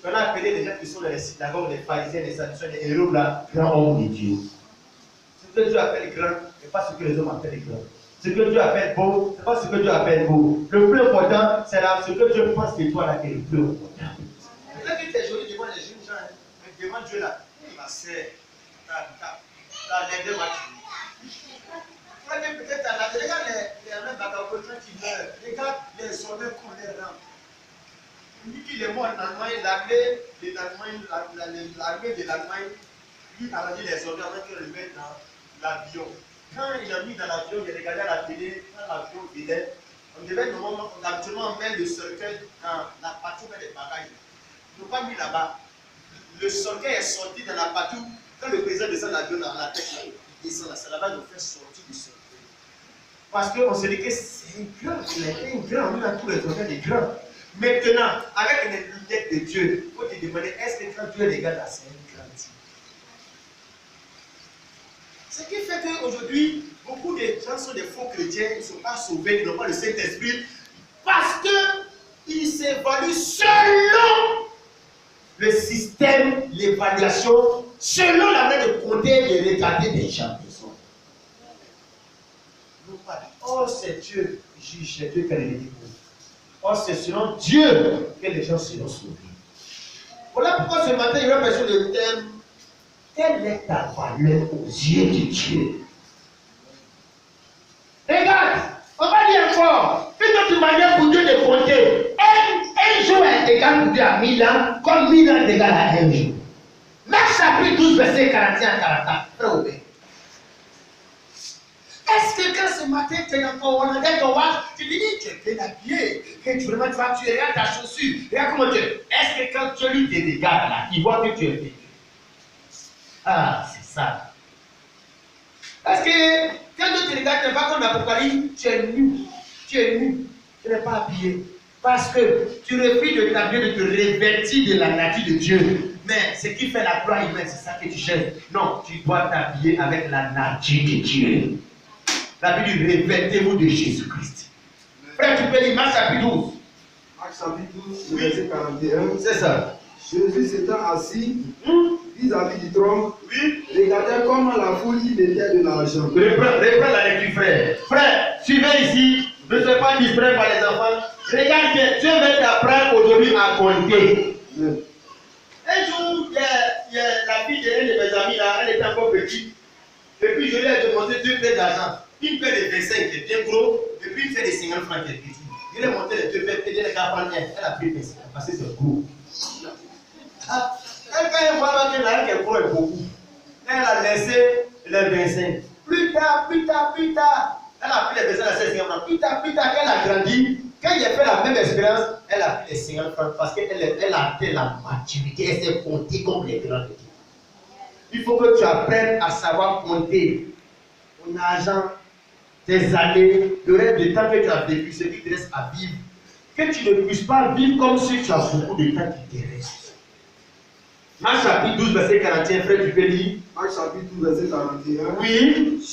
On a appelé les gens qui sont dans les synagogues, les pharisiens, les sadducéens, les héros, là, grand homme de Dieu. Ce que Dieu appelle grand, ce n'est pas ce que les hommes appellent grand. Ce que Dieu appelle beau, ce n'est pas ce que Dieu appelle beau. Le plus important, c'est là ce que Dieu pense que toi là est le plus important. Là, tu es joli devant les jeunes gens, mais devant Dieu là, ma sœur, t'as les deux matchs. Peut-être à la regarde les mêmes bagages quand ils meurent, regarde les soldats qu'on les rend. Il dit qu'il est mort en Allemagne, l'armée de l'Allemagne, lui a dit les soldats avant qu'ils le mettent dans l'avion. Quand il a mis dans l'avion, il a regardé à la télé, quand l'avion venait, on devait normalement, habituellement mettre le cercueil dans la pâture des bagages. Ils n'ont pas mis là-bas. Le cercueil est sorti dans la pâture. Quand le président descend l'avion dans la tête, il descend là, c'est là-bas qu'ils ont fait sortir du cercueil. Parce qu'on se dit que c'est un grand, il est un grand, lui a tous les organes des grands. Maintenant, avec les lunettes de Dieu, il faut te demander, est-ce que quand Dieu regarde là, c'est un grand Dieu? Ce qui fait qu'aujourd'hui, beaucoup de gens sont des faux chrétiens, ils ne sont pas sauvés, ils n'ont pas le Saint-Esprit, parce qu'ils s'évaluent selon le système, l'évaluation, selon la manière de compter et de regarder des gens. Oh, c'est Dieu, juge, c'est Dieu qui a les démons. Oh, c'est selon Dieu que les gens seront sauvés. Voilà pourquoi ce matin, il y a une question de thème. Quelle est ta valeur aux yeux de Dieu? Regarde, on va dire encore, une autre manière pour Dieu de compter. Un jour est égal pour Dieu à 1000 ans, comme 1000 ans est égal à un jour. Marc chapitre 12, verset 41 à 44. Frère Aubin. Est-ce que quand ce matin tu es encore on a ton watch, tu te dis tu es bien habillé, que tu vraiment tu regardes ta chaussure, regarde comment tu es. Est-ce que quand celui te regarde là, il voit que tu es vêtu? Ah, c'est ça. Parce que quand tu te regardes, tu n'es pas comme l'Apocalypse, tu es nu, tu n'es pas habillé. Parce que tu refuses de t'habiller, de te revêtir de la nature de Dieu. Mais ce qui fait la gloire humaine, c'est ça que tu cherches. Non, tu dois t'habiller avec la nature de Dieu. La Bible dit revêtez-vous de Jésus-Christ. Frère, tu peux lire Marc chapitre 12. Marc chapitre 12, verset 41. C'est ça. Jésus s'étant assis vis-à-vis du trône, Oui. regardait comment la foule y mettait de l'argent. Reprends la lecture, frère. Frère, suivez ici. Ne soyez pas distrait par les enfants. Regarde bien, Dieu va t'apprendre aujourd'hui à compter. Un jour, il y a la fille d'un de mes amis là, elle était encore petite. Et puis je lui ai demandé 2 paires d'argent. Une paire de 25 qui est bien gros, et puis une paire de 50 francs qui est petite. Je lui ai montré les 2 paires, et elle a prendre un. Elle a pris 25 parce que c'est gros. Elle, quand elle voit que l'argent qu'elle prend est beaucoup, elle a laissé les 25. Plus tard, elle a pris les 25, elle a laissé les 50 francs. Plus tard, quand elle a grandi, quand il a fait la même expérience, elle a pris les 50 francs parce qu'elle a atteint la maturité, elle s'est comptée comme les grands. Il faut que tu apprennes à savoir compter ton argent, tes années, le reste du temps que tu as vécu, ce qui te reste à vivre. Que tu ne puisses pas vivre comme si tu as beaucoup de temps qui te reste. Marc chapitre 12, verset 41, frère, tu peux lire. Marc chapitre 12, verset 41. Oui.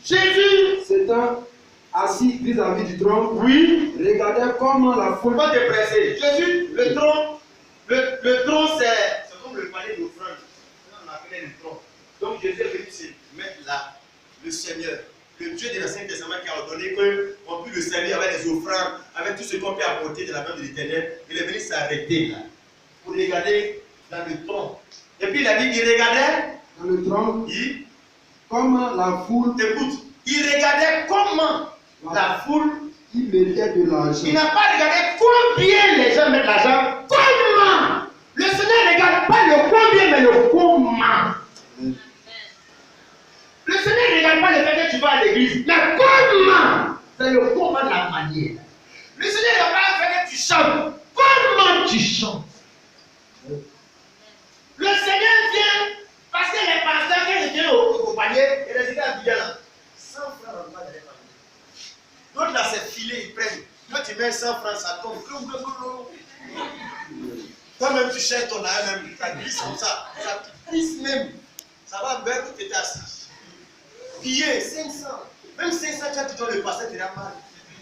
Jésus, s'étant assis vis-à-vis du trône, Oui. regardait comment la Faut foule. pas te presser. Jésus, le trône, c'est comme le palais d'offrande. On appelait le trône. Donc Jésus est venu se mettre là, le Seigneur, le Dieu de l'Ancien Testament qui a ordonné qu'on puisse le servir avec les offrandes, avec tout ce qu'on peut apporter de la main de l'Éternel. Il est venu s'arrêter là, pour regarder dans le trône. Et puis il a dit, il regardait, Dans le trône, comment la foule. écoute, il regardait comment la foule. Il mettait de l'argent. Il n'a pas regardé combien les gens mettent l'argent. Comment? Le Seigneur ne regarde pas le combien, mais le comment. Le Seigneur ne regarde pas le fait que tu vas à l'église, mais comment? C'est le comment, la manière. Le Seigneur ne regarde pas le fait que tu chantes. Comment tu chantes? Le Seigneur vient parce que les pasteurs, quand ils viennent au panier, et les états à là, 100 francs dans le bas de les paniers. D'autres là, c'est filé, ils prennent. Quand tu mets 100 francs, ça tombe. Toi-même, tu cherches ton argent, même, ça glisse comme ça. Ça glisse même. Ça va bien que tu étais assis. Billet, 500. Même 500, quand tu donnes le pasteur, tu as mal.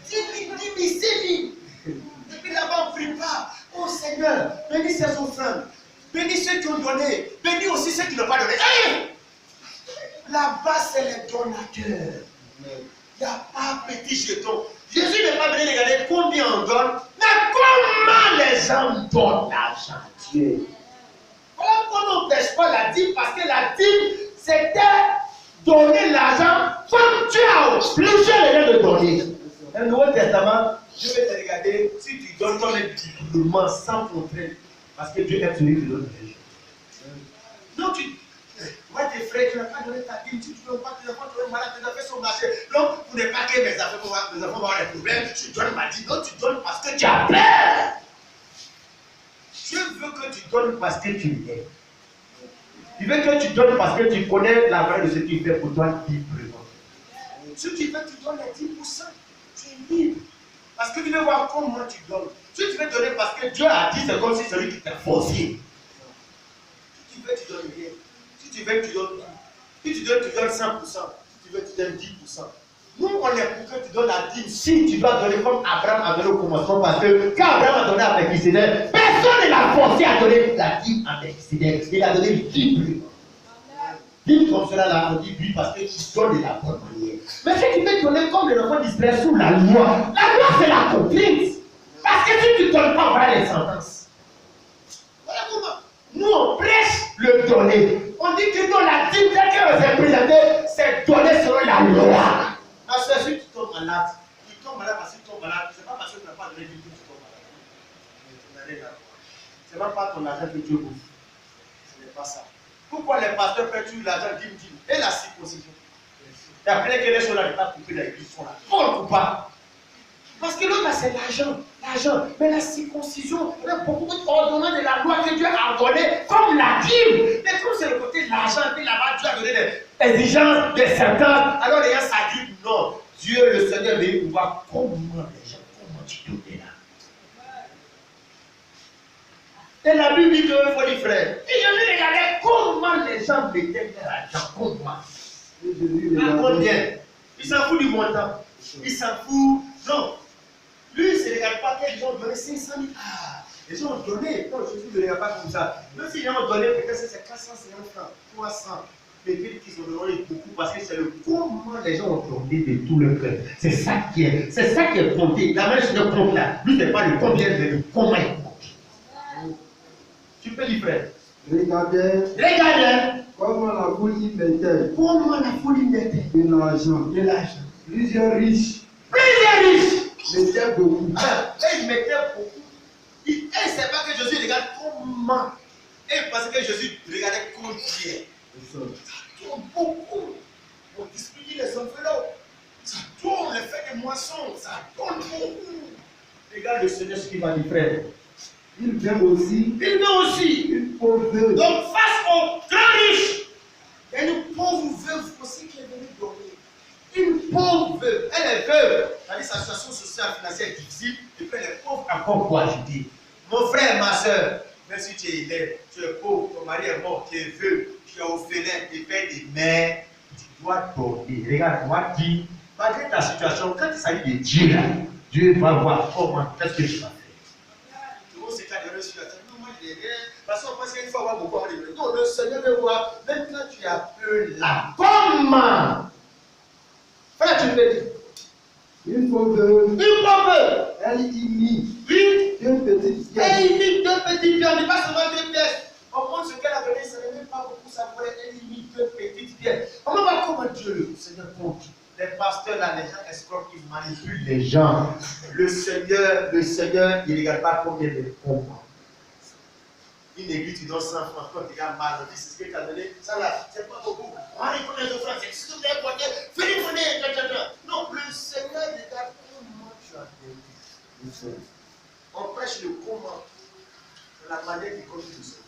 10 000, 5 000. Et puis là-bas, on prie pas. Oh Seigneur, bénis ces offrandes. Bénis ceux qui ont donné. Bénis aussi ceux qui n'ont pas donné. Hey! Là-bas, c'est les donateurs. Il n'y a pas petit jeton. Jésus n'est pas venu regarder combien on donne, mais comment les gens donnent l'argent à Dieu. Voilà pourquoi on ne pêche pas la dîme, parce que la dîme, c'était donner l'argent comme Dieu a obligé les gens de donner. Dans le Nouveau Testament, je vais te regarder si tu donnes ton librement sans contrainte, parce que Dieu est celui qui donne les gens. Donc moi tes frères, tu n'as pas donné ta dîme, si tu ne donnes pas tes enfants, tu es malade, tes enfants sont marchés. Donc, pour ne pas que mes enfants vont avoir des problèmes, tu donnes ma dîme. Donc, tu donnes parce que tu as peur. Dieu veut que tu donnes parce que tu l'aimes. Il veut que tu donnes parce que tu connais la valeur de ce qu'il fait pour toi librement. Si tu veux, tu donnes les 10%. Tu es libre. Parce que tu veux voir comment tu donnes. Si tu veux donner parce que Dieu a dit, c'est comme si c'est lui qui t'a forcé. Si tu veux, tu donnes rien. Si tu veux, tu donnes tout. Si tu donnes 100%. Si tu veux, tu donnes 10%. Nous, on est pour que tu donnes la dîme. Si tu dois donner comme Abraham a donné au commencement, parce que quand Abraham a donné à Melchisedec, personne ne l'a forcé à donner la dîme à Melchisedec. Il a donné librement. Dîme comme cela, là, on dit oui parce que tu donnes de la bonne manière. Mais si tu veux donner comme les enfants d'Israël sous la loi c'est la contrainte. Parce que si tu ne donnes pas, voilà les sentences. Voilà comment. Nous, on prêche le donner. On dit que dans la dîme, dès qu'elle s'est présentée, c'est donné selon la loi. Parce que si tu tombes malade parce que tu tombes malade, ce n'est pas parce que tu n'as pas donné du tout que tu tombes malade. Ce n'est même pas ton argent que Dieu bouffe. Ce n'est pas ça. Pourquoi les pasteurs prêtent l'argent dîme et la circoncision? Et après que les choses là ne pas couper l'église sont là. Pourquoi pas? Parce que l'autre, c'est l'argent. Mais la circoncision, il y a beaucoup d'ordonnances de la loi que Dieu a ordonné, comme la dîme. Mais comme c'est le côté de l'argent, puis là-bas, Dieu a donné des exigences, des sentences. Alors les gens s'agrippent. Non. Dieu, le Seigneur, veut voir comment les gens, comment tu donnes là. Et la Bible dit qu'il faut dire frère. Et je vais regarder comment les gens mettaient leur argent. Comment? Combien? Il s'en fout du montant. Il s'en fout. Non. Lui, il ne regarde pas que les gens ont donné 500 000. Ah, les gens ont donné. Non, Jésus ne regarde pas comme ça. Même si les gens ont donné, peut-être c'est 450 francs, 300. pépites qui sont données beaucoup parce que c'est le comment les gens ont donné de tout leur cœur. C'est ça qui est compté. La main ne compte là. Lui, c'est pas le combien, mais le comment il compte. Tu peux dire, frère. Regardez. Comment la foule y mettait Comment la foule y mettait de l'argent. de l'argent. Plusieurs riches Mettaient beaucoup. Et ils mettaient beaucoup. Et c'est pas que Jésus regarde comment. Et parce que Jésus regardait combien. Ça tourne beaucoup. On distribue les enveloppes. Ça tourne, les fêtes de moisson. Ça tourne beaucoup. Regarde le Seigneur ce qu'il va dire, frère. Il vient aussi une pauvre veuve. Donc face aux grands riches, il y a une pauvre veuve aussi qui est venue donner. Une pauvre veuve. Elle est veuve. C'est-à-dire sa situation sociale financière est difficile. Et puis elle est pauvre encore pour ajouter. Mon frère, ma soeur, même si tu es élève, tu es pauvre, ton mari est mort, tu es veuve, tu es orphelin, tu es père des mères, tu dois donner. Regarde, moi, dis, malgré ta situation, quand il s'agit de Dieu, là, Dieu va voir comment, qu'est-ce que tu vas faire. Tout le monde s'est cadré sur la tête. Non, moi, je n'ai rien. Parce qu'on pense qu'il faut avoir beaucoup de non, le Seigneur veut voir, même quand tu as peu là, comment? Frère, tu peux dire. Une pauvre veuve. Une pauvre. Elle y mit Oui. deux petites pièces. Elle y mit deux petites pièces. On ne dit pas seulement deux pièces. On montre ce qu'elle a donné, ça n'est même pas beaucoup savourer. Elle y mit deux petites pièces. On va voir comment Dieu, le Seigneur, compte. Les pasteurs là, les gens escrocs qui manipulent les gens. Le Seigneur, il ne regarde pas combien de comprend. Une église, tu donnes 100 francs, quand tu as mal, on dit c'est ce que tu as donné, ça là, c'est pas beaucoup. On va répondre les offrandes, c'est ce que vous avez porté, faites donner, non, le Seigneur regarde comment tu as donné. On prêche le comment, la manière qui conduit le Seigneur.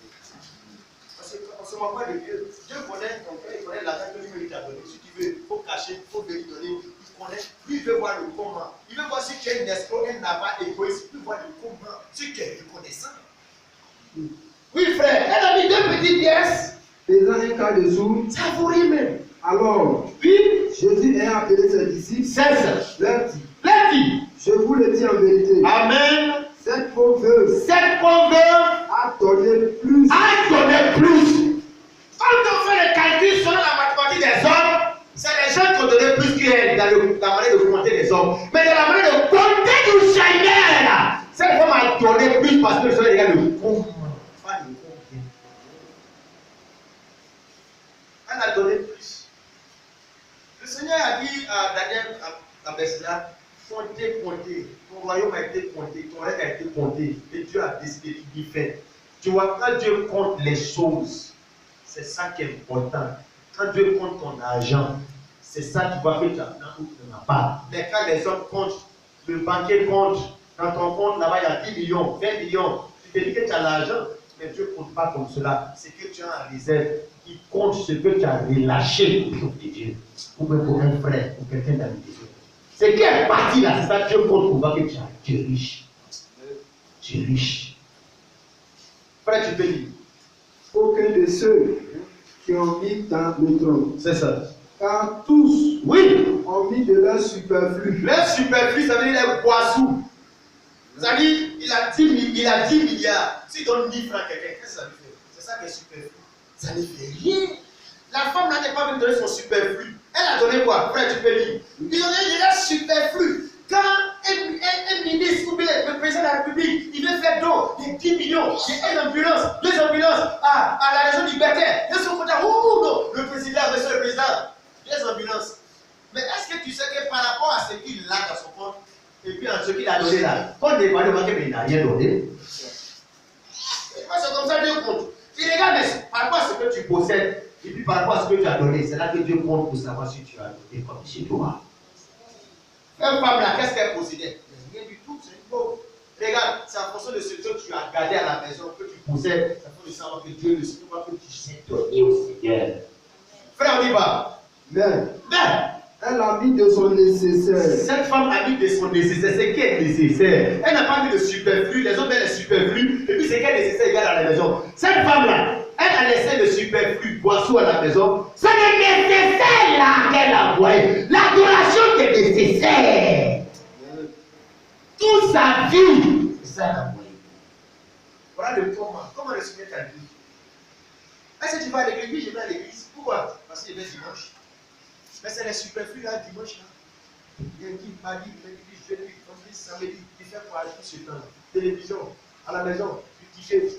Parce qu'on ne se moque pas de Dieu. Dieu connaît ton cœur, il connaît l'argent que lui t'a donné. Si tu veux, il faut cacher, il faut venir donner. Il connaît. Lui, il veut voir le comment. Il veut voir si tu es une escroc, un abat égoïste. Il veut voir le comment. Si tu es reconnaissant. Oui, frère, elle a mis deux petites pièces. Pesant un quart de sou. Ça vaut rien même. Alors, Oui, Jésus ayant appelé ses disciples, leur dit, je vous le dis en vérité. Amen. Cette pauvre veuve a donné plus. Quand on fait le calcul selon la mathématique des hommes, c'est les gens qui ont donné plus qu'elle dans la manière de compter les hommes. Mais dans la manière de compter du Seigneur, cette femme a donné plus parce que le Seigneur regarde le comment. Pas le combien. Elle a donné plus. Le Seigneur a dit à Daniel, à Bethsaida, comptez. Ton royaume a été compté, ton règne a été compté. Et Dieu a décidé d'y faire. Tu vois, quand Dieu compte les choses, c'est ça qui est important. Quand Dieu compte ton argent, c'est ça qui va faire que tu as ou tu n'as pas. Mais quand les hommes comptent, le banquier compte, dans ton compte là-bas il y a 10 millions, 20 millions, tu te dis que tu as l'argent, mais Dieu ne compte pas comme cela. C'est que tu as en réserve. Il compte ce que tu as relâché pour le de Dieu, ou même pour un frère, ou quelqu'un d'habitude. Ce qui est parti là, c'est ça que Dieu compte pour voir que tu es riche. Tu es riche. Frère, tu peux dire. Aucun de ceux qui ont mis dans le trône. C'est ça. Car tous ont mis de leur superflu. Leur superflu, ça veut dire les poissons. Ça veut dire il a 10 milliards. S'il donne 10 francs à quelqu'un, qu'est-ce que ça lui fait? C'est ça qui est superflu. Ça ne fait rien. La femme là n'est pas venue donner son superflu. Elle a donné quoi? Frère, tu peux lire. Il donnait leur superflu. Quand un ministre ou bien le président de la République, il veut faire don de 10 millions, il y a une ambulance, 2 ambulances à la région du Béquet. De son côté, non, le président, monsieur le président, 2 ambulances. Mais est-ce que tu sais que par rapport à ce qu'il a dans son compte, et puis à ce qu'il a donné là, quand on évalue, mais il n'a rien donné. C'est comme ça Dieu compte. Il regarde par rapport à ce que tu possèdes, et puis par rapport à ce que tu as donné, c'est là que Dieu compte pour savoir si tu as donné comme chez toi. Une femme là, qu'est-ce qu'elle possédait? Rien du tout, c'est une pauvre. Regarde, c'est en fonction de ce que tu as gardé à la maison, que tu possèdes, c'est en fonction de savoir que Dieu le sait, que tu sais donner au Seigneur. Frère, on y va. Mais elle a mis de son nécessaire. Cette femme a mis de son nécessaire. C'est qui est nécessaire? Elle n'a pas mis de superflu, les autres mettent le superflu, et puis c'est qui est nécessaire, il y a à la maison. Cette femme là, elle a laissé le superflu boisson à la maison. C'est le nécessaire là qu'elle a envoyé. L'adoration qui est nécessaire. Toute sa vie, c'est ça qu'elle a envoyé. Voilà le comment. Comment le Seigneur t'a dit. Est-ce que tu vas à l'église? Oui, je vais à l'église. Pourquoi? Parce que je vais dimanche. Mais c'est les superflus là, dimanche là. Il y a qui mardi, mercredi, jeudi, vendredi, samedi. Tu fais quoi tout ce temps? Télévision, à la maison, tu kiffes,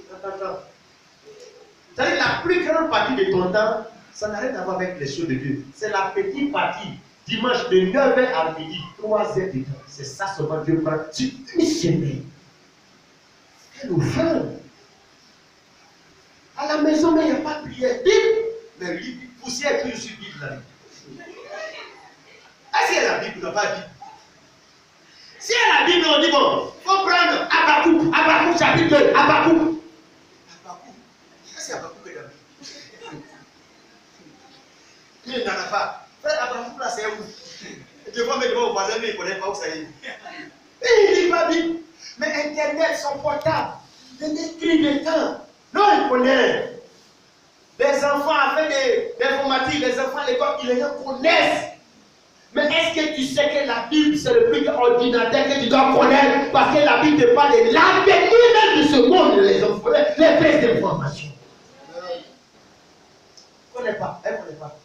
c'est-à-dire la plus grande partie de ton temps, ça n'a rien à voir avec les choses de Dieu. C'est la petite partie. Dimanche de 9h à midi, 3 heures de temps. C'est ça seulement Dieu prend sur une semaine. Quelle horreur! À la maison, mais il n'y a pas de prière. Bible, mais Bible, poussière toujours sur Bible là. Est-ce qu'il y a la Bible ou pas la Bible? Si il y a la Bible, on dit bon, il faut prendre Habakkuk chapitre 2, Habakkuk. Est-ce qu'il y a Habakkuk est dans la Bible? Il n'y en a pas. Frère Habakkuk là, c'est où? Je vois mes devant au voisin, mais il ne connaît pas où ça y est. Il ne lit pas Bible. Mais Internet, son portable, il écrit des temps. Non, il connaît. Les enfants avec l'informatique, les enfants à l'école, ils les connaissent. Mais est-ce que tu sais que la Bible, c'est le plus ordinateur que tu dois connaître? Parce que la Bible te parle de l'avenir même de ce monde, les enfants, les vraies informations. Elle ne connaît pas, elle ne connaît pas.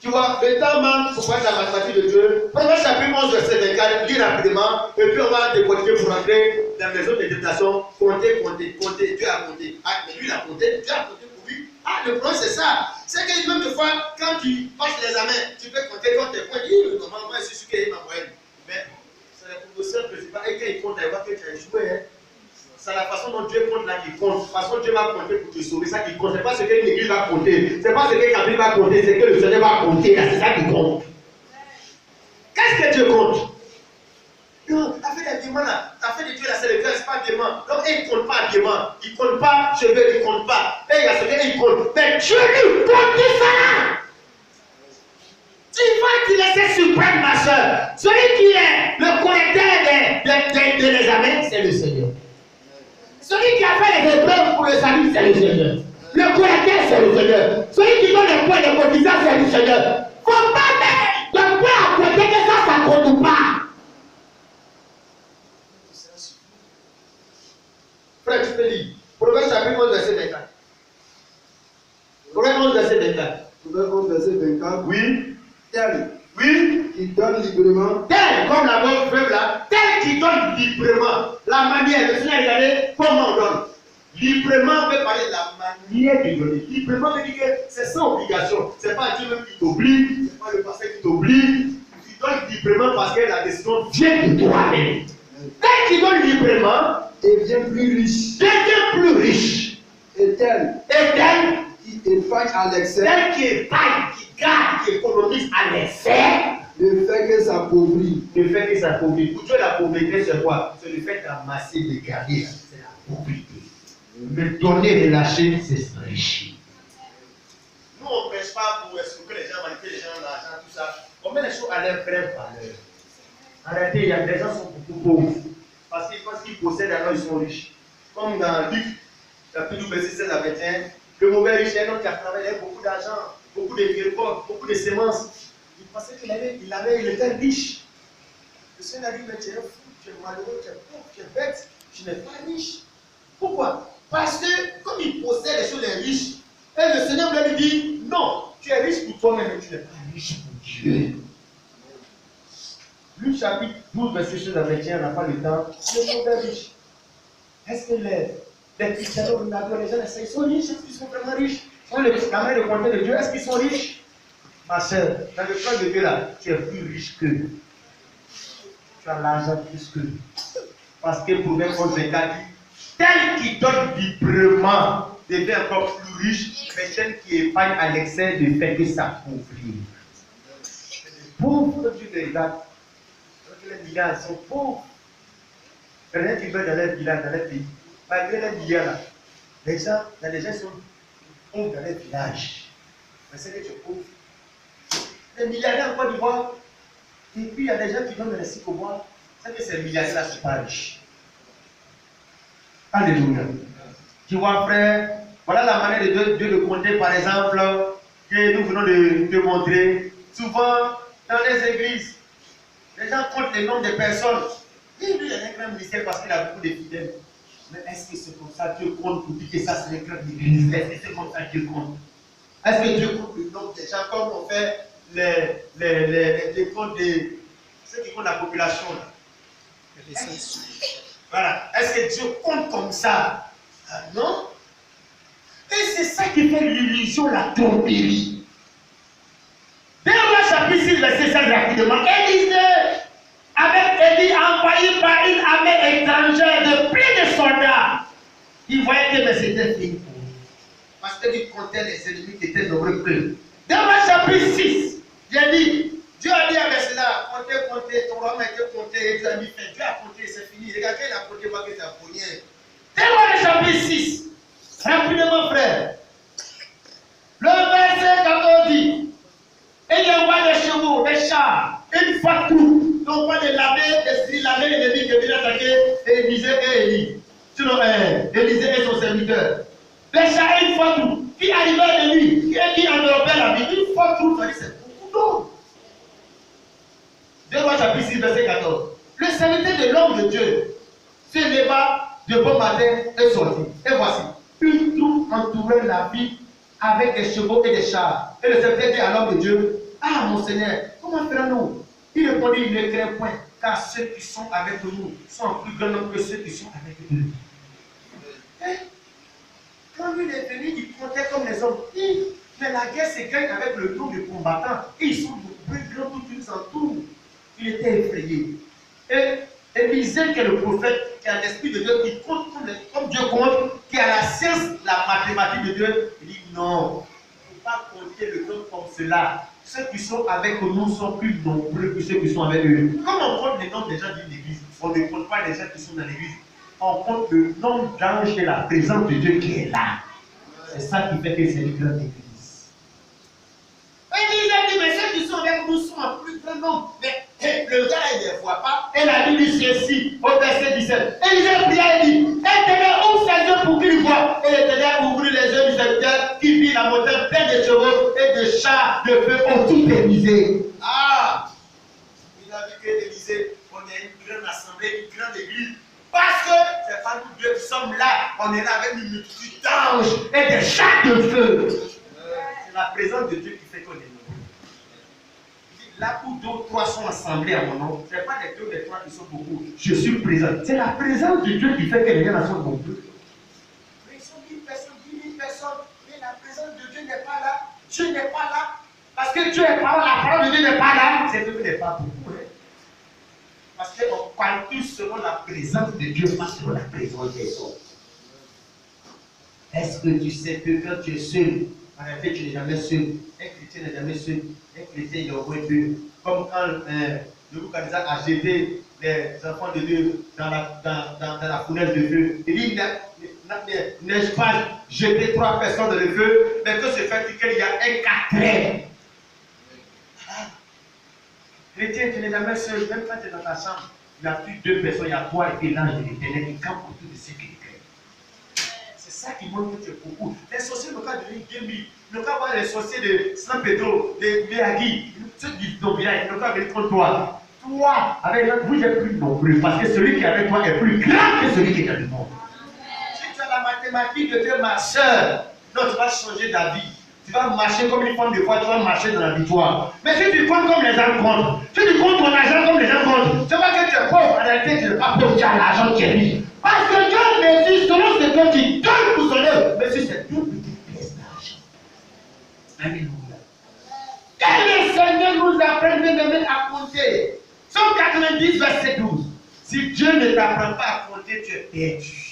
Tu vois, le temps manque pour faire la mathématique de Dieu. Proverbe chapitre 11, verset 24, lis rapidement, et puis on va décortiquer pour rentrer dans la maison d'interprétation. Compter. Dieu a compté. Ah, mais lui, il a compté, Dieu a compté pour lui. Ah, le problème, c'est ça. C'est que même des fois, quand tu passes l'examen, tu peux compter quand tes points. Normalement, c'est sûr qu'il y a ma moyenne. Mais c'est le professeur principal, et quand il compte, il voit que tu as échoué. Hein. C'est la façon dont Dieu compte là qui compte. De toute façon, Dieu va compter pour te sauver. Ça qui compte. Ce n'est pas ce que l'église va compter. Ce n'est pas ce que Gabriel va compter. C'est que le Seigneur va compter. C'est ça qui compte. Qu'est-ce que Dieu compte? Non, tu as fait des diamants là. Tu as fait de Dieu là, c'est le cœur, c'est pas diamant. Donc, il ne compte pas diamant. Il ne compte pas cheveux, il ne compte pas. Et il y a ce qu'il compte. Mais Dieu lui compte tout ça. Tu vas te laisser surprendre, ma soeur. Celui qui est le collecteur de l'examen, c'est le Seigneur. Celui qui a fait les épreuves pour le salut, c'est le Seigneur. Le collecteur, c'est le Seigneur. Celui qui donne les points de cotisation, c'est le Seigneur. Il ne faut pas mettre le point à côté que ça ne compte pas. Frère, tu peux lire. Proverbe chapitre 11, verset 24. Proverbe 11, verset 24. Proverbe 11, verset 24. Oui. Tel Oui. qui donne librement. Tel, comme la bonne preuve là, tel qui donne librement. La manière, le Seigneur, regardez comment on donne. Librement veut parler de la manière de donner. Librement veut dire que c'est sans obligation. Ce n'est pas Dieu même qui t'oblige, ce n'est pas le pasteur qui t'oblige. Tu donnes librement parce que la décision vient de toi-même. Tel qui donne librement Devient plus riche. devient plus riche. Et tel qui épargne à l'excès. Tel qui épargne, qui garde, qui économise à l'excès. Ne fait que s'appauvrir. Le fait que ça pauvreté. Pour Dieu, la pauvreté, c'est quoi? C'est le fait d'amasser, de garder. C'est la pauvreté. Mais donner et lâcher, c'est s'enrichir. Nous, on ne pêche pas pour escroquer les gens, manipuler les gens, l'argent, tout ça. On met les choses à leur vraie valeur. Arrêtez, il y a des gens qui sont beaucoup pauvres. Parce qu'ils pensent qu'ils possèdent, alors ils sont riches. Comme dans Luc, chapitre 16 à 21, le mauvais riche est un homme qui a travaillé beaucoup d'argent, beaucoup de récoltes, beaucoup de semences. Il pensait il était riche. Le Seigneur a dit, mais tu es fou, tu es malheureux, tu es pauvre, tu es bête, tu n'es pas riche. Pourquoi? Parce que comme il possède les choses des riches, et le Seigneur lui dit, non, tu es riche pour toi-même, mais tu n'es pas riche pour Dieu. Luc chapitre 12, verset 16 à 21, on n'a pas le temps. Le mauvais riche. Est-ce que les chrétiens, les gens, ils sont riches? Est-ce qu'ils sont vraiment riches? Sont les camarades de compter de Dieu, est-ce qu'ils sont riches? Ma soeur, dans le plan de Dieu là, tu es plus riche que. Tu as l'argent plus que. Parce que Proverbe 11, 24 dit, tel qui donne librement devient encore plus riche, mais tel qui épargne à l'excès ne fait que s'appauvrir. Les pauvres, Dieu les regarde. Les milliards sont pauvres. Rien qui veut dans leur village, dans leur pays. Malgré les milliards là, les gens, il y a des gens qui sont pauvres dans leur village. Mais c'est que tu es pauvre. Les milliardaires en Côte d'Ivoire, et puis il y a des gens qui donnent les sycobois, c'est que ces milliardaires-là ne sont pas riches. Alléluia. Tu vois, frère, voilà la manière de Dieu de compter, par exemple, que nous venons de montrer. Souvent, dans les églises, les gens comptent le nombre de personnes. Et lui, il a un grand ministère parce qu'il a beaucoup de fidèles. Mais est-ce que c'est comme ça que Dieu compte pour dire que ça c'est les grandes églises? Est-ce que c'est comme ça que Dieu compte? Est-ce que Dieu compte le nombre des gens comme on fait les comptes de ceux qui comptent la population là? Voilà. Est-ce que Dieu compte comme ça? Ah, non? Et c'est ça qui fait l'illusion, la tromperie. Dans le chapitre 6, verset 5 rapidement, Élisée avait été envoyé par une armée étrangère de plein de soldats. Il voyait que c'était fini pour lui. Parce qu'il comptait les ennemis qui étaient nombreux. Dans le chapitre 6, il a dit, Dieu a dit avec cela, comptez, ton royaume a été compté, et Dieu a mis fin. Dieu a compté, c'est fini. Regardez, il a compté, pas que c'est un poignet. Dans le chapitre 6, rapidement frère, le verset 14 dit, et il envoie des chevaux, des chars, une fois tout, non pas de laver l'ennemi qui vient attaquer Élisée et Élie. Sinon, Élisée et son serviteur. Les chars, une fois tout, qui arrivait de lui, qui enveloppait la vie, une fois tout, ça dit c'est beaucoup d'eau. 2 Rois chapitre 6, verset 14. Le serviteur de l'homme de Dieu se leva de bon matin et sortit. Et voici, une troupe entourait la ville avec des chevaux et des chars. Et le serviteur dit à l'homme de Dieu, ah mon Seigneur, comment ferons-nous? Il répondit, il ne craint point, car ceux qui sont avec nous sont en plus grand nombre que ceux qui sont avec nous. Quand lui est venu, il comptait comme les hommes. Mais la guerre se gagne avec le nombre de combattants. Ils sont de plus grands que tous entourent. Il était effrayé. Et Élisée, qui est le prophète, qui a l'esprit de Dieu, qui compte comme Dieu compte, qui a la science, la mathématique de Dieu, il dit non, il ne faut pas compter le nombre comme cela. Ceux qui sont avec nous sont plus nombreux que ceux qui sont avec eux. Comme on compte les nombres des gens d'une église, on ne compte pas les gens qui sont dans l'église. On compte le nombre d'anges et la présence de Dieu qui est là. C'est ça qui fait que c'est une grande église. Élisée dit, mais ceux qui sont avec nous sont en plus grand nombre. Mais le gars, il ne les voit pas. Et la Bible dit ceci, au verset 17. Élisée pria et dit, Éternel, ouvre ses yeux pour qu'il voie. Et l'Éternel ouvrit les yeux du serviteur qui vit la montagne pleine de chevaux et de chars de feu autour d'Élisée. Ah! Il a vu que Élisée, on est une grande assemblée, une grande église. Parce que ce n'est pas nous deux qui sommes là. On est là avec une multitude d'anges et de chars de feu. C'est la présence de Dieu qui fait qu'on est là. Là où 2 ou 3 sont assemblés à mon nom, ce n'est pas les 2 ou les 3 qui sont beaucoup. Je suis présent. C'est la présence de Dieu qui fait que les gens sont nombreux. Mais ils sont 1000 personnes, 10 000 personnes. Mais la présence de Dieu n'est pas là. Dieu n'est pas là. Parce que Dieu est pas là, la parole de Dieu n'est pas là. C'est Dieu n'est pas beaucoup. Parce qu'on calcule selon la présence de Dieu, pas selon la présence des autres. Est-ce que tu sais que quand tu es seul, en effet, tu n'es jamais seul. Un chrétien n'est jamais seul. Un chrétien, il est au moins deux. Comme quand Nebuchadnezzar a jeté les enfants de Dieu dans la fournaise de feu. Il dit, n'ai-je pas jeté 3 personnes dans le feu, mais que se fait-il qu'il y a un 4e? Chrétien, tu n'es jamais seul. Même quand tu es dans ta chambre, il n'y a plus 2 personnes, il y a toi et l'ange de l'Éternel qui campent autour de ceux qui craignent. C'est ça qui montre que tu es beaucoup. Les sorciers n'ont qu'à devenir 2000. Ils n'ont qu'à voir les sorciers de San Pedro, de Méagui, ceux du village, ils n'ont qu'à venir contre toi. Toi, avec l'autre, vous êtes plus nombreux parce que celui qui est avec toi est plus grand que celui qui est dans le monde. Si tu as la mathématique de Dieu, ma soeur, non, tu vas changer d'avis. Tu vas marcher comme une femme de foi, tu vas marcher dans la victoire. Mais si tu comptes comme les gens comptent, si tu comptes ton argent comme les gens comptent, tu vois que tu es pauvre, en réalité tu n'es pas pauvre, tu as l'argent qui est riche. Parce que Dieu mesure selon ce que tu donnes pour son œuvre. Mais si c'est tout petite pièce d'argent. Alléluia. Et le Seigneur nous apprend de à compter. Somme 90, verset 12. Si Dieu ne t'apprend pas à compter, tu es perdu.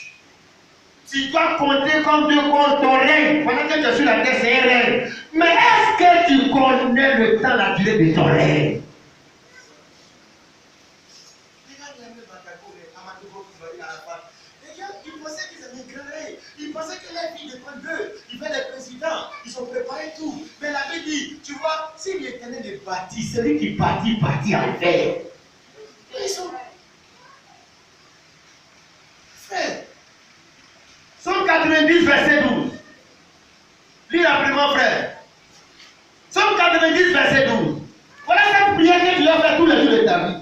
Tu dois compter comme Dieu compte ton règne. Pendant que tu es sur la terre, c'est un règne. Mais est-ce que tu connais le temps, la durée de ton règne? Ils pensaient qu'ils avaient un grand règne. Ils pensaient que la vie dépend d'eux. Ils veulent les présidents. Ils ont préparé tout. Mais la Bible dit, tu vois, si l'Éternel est bâti, celui qui bâtit en fait. Ils sont... Frère. Somme 90, verset 12. Lis rapidement, frère. Somme 90, verset 12. Voilà cette prière que tu dois faire tous les jours de ta vie.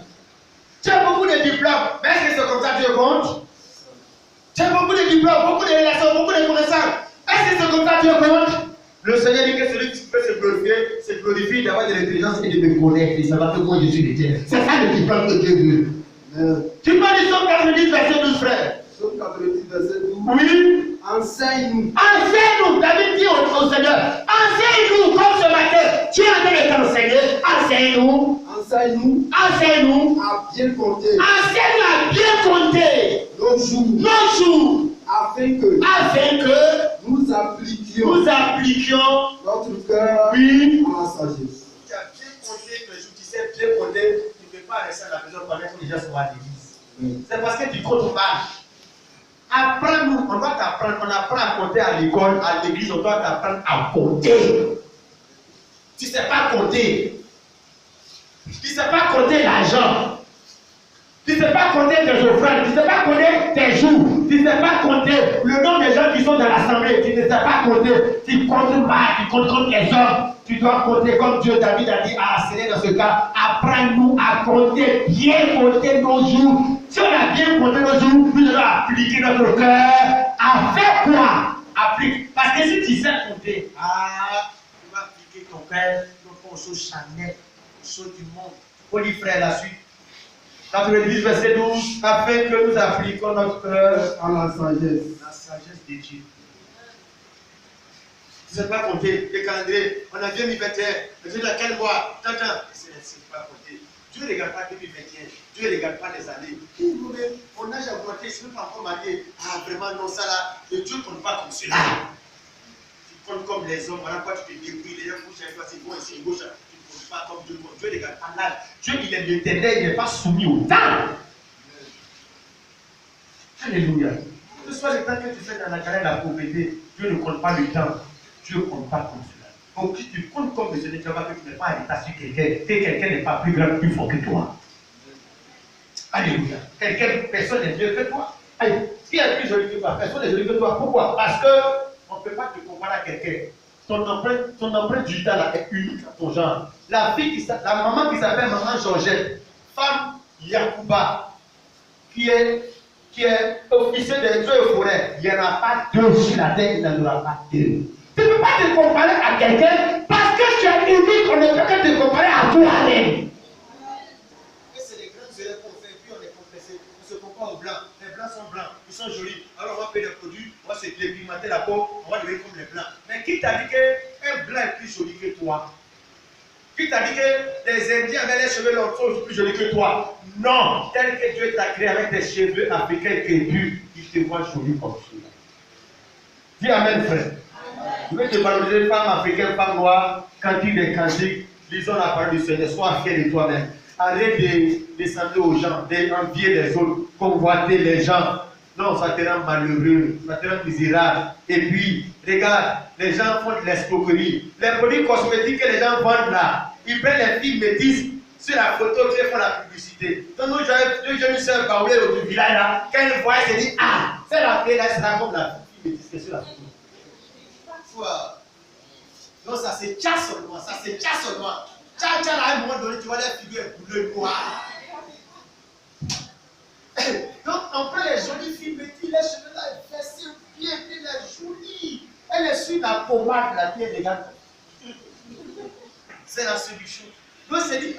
Tu as beaucoup de diplômes, mais est-ce que c'est comme ça que Dieu compte? Tu as beaucoup Dieu se glorifie d'avoir de l'intelligence et de me connaître et savoir que moi je suis de Dieu. C'est ça le diplôme que Dieu veut. Tu peux dire Somme 90, verset 12, frère. Somme 90, verset 12. Oui. Enseigne-nous. Enseigne-nous. David dit au Seigneur, enseigne-nous comme ce matin. Tu es en train de t'enseigner. Enseigne-nous. Enseigne-nous. Enseigne-nous. À bien compter. Enseigne-nous à bien compter. Nos jours. Nos jours. Afin que nous appliquions notre cœur oui. à la sagesse. Tu as bien compté le jour, tu sais bien compter, tu ne peux pas rester à la maison pendant que les gens sont à l'église. C'est parce que tu comptes mal. Apprends-nous, on doit t'apprendre, on apprend à compter à l'école, à l'église, on doit t'apprendre à compter. Tu ne sais pas compter. Tu ne sais pas compter l'argent. Tu ne sais pas compter tes offrandes, tu ne sais pas compter tes jours, tu ne sais pas compter le nom des gens qui sont dans l'assemblée, tu ne sais pas compter, tu comptes pas, tu comptes comme les hommes, tu dois compter comme Dieu. David a dit à Seigneur dans ce cas, apprends-nous à compter, bien compter nos jours. Si on a bien compté nos jours, nous devons appliquer notre cœur. À faire quoi? Applique. Parce que si tu sais compter, tu vas appliquer ton cœur, non pas aux choses charnelles, aux choses du monde. Paul dit frère la suite. 90 verset 12, afin que nous appliquions notre cœur à la sagesse. La sagesse de Dieu. Tu ne sais pas compter les calendriers. On a 2021. Mais Dieu dans quel mois? Attends, c'est pas compter. Dieu ne regarde pas 2021. Dieu ne regarde pas les années. On a déjà augmenté, je ne veux pas encore marier. Vraiment, non, ça là. Et Dieu ne compte pas comme cela. Tu comptes comme les hommes. Voilà quoi tu te débrouilles. Les gens couchent avec toi, c'est bon ici, gauche. Pas comme Dieu, Dieu regarde pas l'âge. Dieu, il est l'éternel, il n'est pas soumis au temps. Alléluia. Que ce soit le temps que tu fais dans la galère de la pauvreté, Dieu ne compte pas le temps. Dieu ne compte pas comme cela. Donc, si tu comptes comme le Seigneur, tu vas voir que tu n'es pas en état sur quelqu'un, que quelqu'un n'est pas plus grand, plus fort que toi. Alléluia. Personne n'est mieux que toi. Allez, qui est plus joli que toi? Personne n'est joli que toi. Pourquoi? Parce qu'on ne peut pas te comparer à quelqu'un. Ton empreinte digitale là est unique à ton genre. La maman qui s'appelle maman Georgette, femme Yacouba, qui est officier des eaux et forêts, il n'y en a pas deux sur la terre, il n'y en aura pas deux. Tu ne peux pas te comparer à quelqu'un parce que tu es unique, on ne peut que te comparer à toi-même. Et c'est les grandes erreurs qu'on fait, puis on est complexé. On se compare aux blancs. Les blancs sont blancs, ils sont jolis. Alors on va payer des produits, on va se dépigmenter la peau, on va devenir comme les blancs. Mais qui t'a dit qu'un blanc est plus joli que toi? Qui t'a dit que les Indiens avec les cheveux longs sont plus jolis que toi? Non, tel que Dieu t'a créé avec tes cheveux africains crépus, il te voit joli comme cela. Dis amen, frère. Je vais te valoriser, femme africaine, femme noire, cantique des cantiques, lisons la parole du Seigneur, sois fier de toi-même. Arrête de descendre aux gens, d'envier les autres, convoiter les gens. Non, ça te rend malheureux, ça te rend misérable. Et puis, regarde, les gens font de l'escroquerie. Les produits cosmétiques que les gens vendent là, ils prennent les filles métisses sur la photo, ils font la publicité. Donc, nous, j'ai une soeur Baoulé au village là, quand elle voit, elle se dit, ah, c'est la fille là, c'est là comme la fille métisse qui est sur la photo. Donc, ça se chasse seulement, ça se chasse seulement. Tcha, là, à un moment donné, tu vois les figures bleues noires. Donc, on prend les jolies filles, mais les cheveux là, elle fait si bien, elle est jolie. Elle est sur la pommade, la vie élégante. C'est la solution. Donc, c'est dit,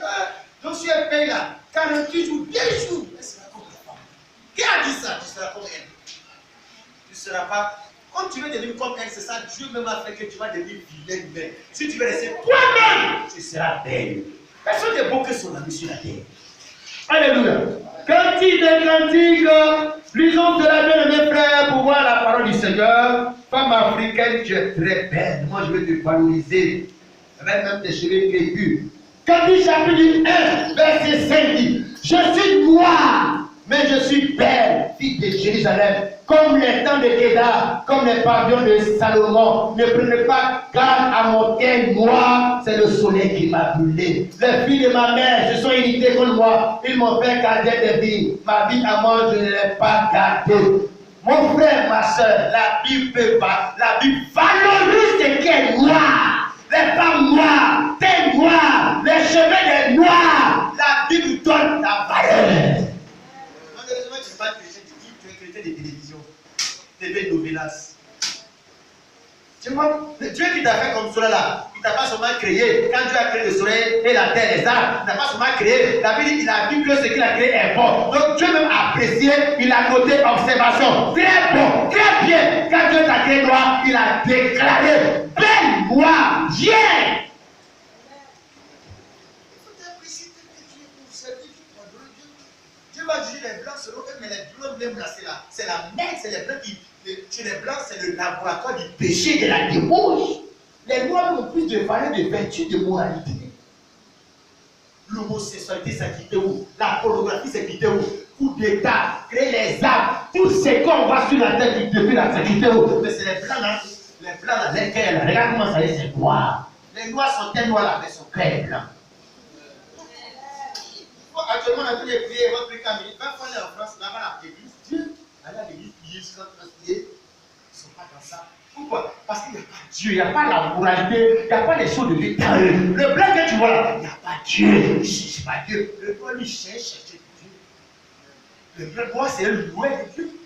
donc, si elle paye là, 48 jours, 10 jours, elle sera comme la femme. Qui a dit ça? Tu seras comme elle. Tu ne seras pas. Comme tu veux devenir comme elle, c'est ça, Dieu même a fait que tu vas devenir vilaine. Mais si tu veux rester toi-même, tu seras belle. Personne n'est beau que son ami sur la terre. Alléluia. Cantique des cantiques, lisons cela, bien mes frères, pour voir la parole du Seigneur. Femme africaine, tu es très belle. Moi, je vais te valoriser. Avec même tes cheveux crépus. Cantique chapitre 1, verset 5 dit, je suis noire, mais je suis belle, fille de Jérusalem. Comme les temps de Kédar, comme les pavillons de Salomon, ne prenez pas garde à mon teint noir, c'est le soleil qui m'a brûlé. Les filles de ma mère se sont irritées contre moi, ils m'ont fait garder des vies. Ma vie à moi, je ne l'ai pas gardée. Mon frère, ma soeur, la Bible valorise ce qui est noir. Les femmes noires, teint noir, les cheveux des noirs, la Bible donne la valeur. Malheureusement, tu ne pas chrétien, tu es chrétien de télévision. TV Novelas. Tu vois, le Dieu qui t'a fait comme cela là, il t'a pas seulement créé. Quand Dieu a créé le soleil et la terre, les arbres, il n'a pas seulement créé. David, il a vu que ce qu'il a créé est bon. Donc Dieu même a apprécié, il a noté observation. Très bon, très bien. Quand Dieu t'a créé noir, il a déclaré belle noir, bien. Dieu va juger les blancs selon eux, mais les blancs même là, c'est la merde, c'est les blancs qui. Chez les blancs, c'est le laboratoire du péché, de la débauche. Les noirs ont plus de valeur de vertu, de moralité. L'homosexualité, c'est quitté où? La pornographie, c'est quitté où? Coup d'État, créer les armes, tout ce qu'on voit sur la tête depuis la sécurité où? Mais c'est les blancs là, lesquels? Regarde comment ça y est, c'est noir. Les noirs sont tellement noirs là, mais sont très blancs. Actuellement, on a tous les prières, votre prière camélique. Va aller en France, là-bas, à l'église. Dieu, allez à l'église, prier, se prier. Ils ne sont pas dans ça. Pourquoi? Parce qu'il n'y a pas Dieu, il n'y a pas la moralité, il n'y a pas les choses de l'État. Le blanc que tu vois là, il n'y a pas Dieu. Il ne cherche pas Dieu. Le blanc, lui, cherche Dieu. Le blanc, c'est un loué de Dieu.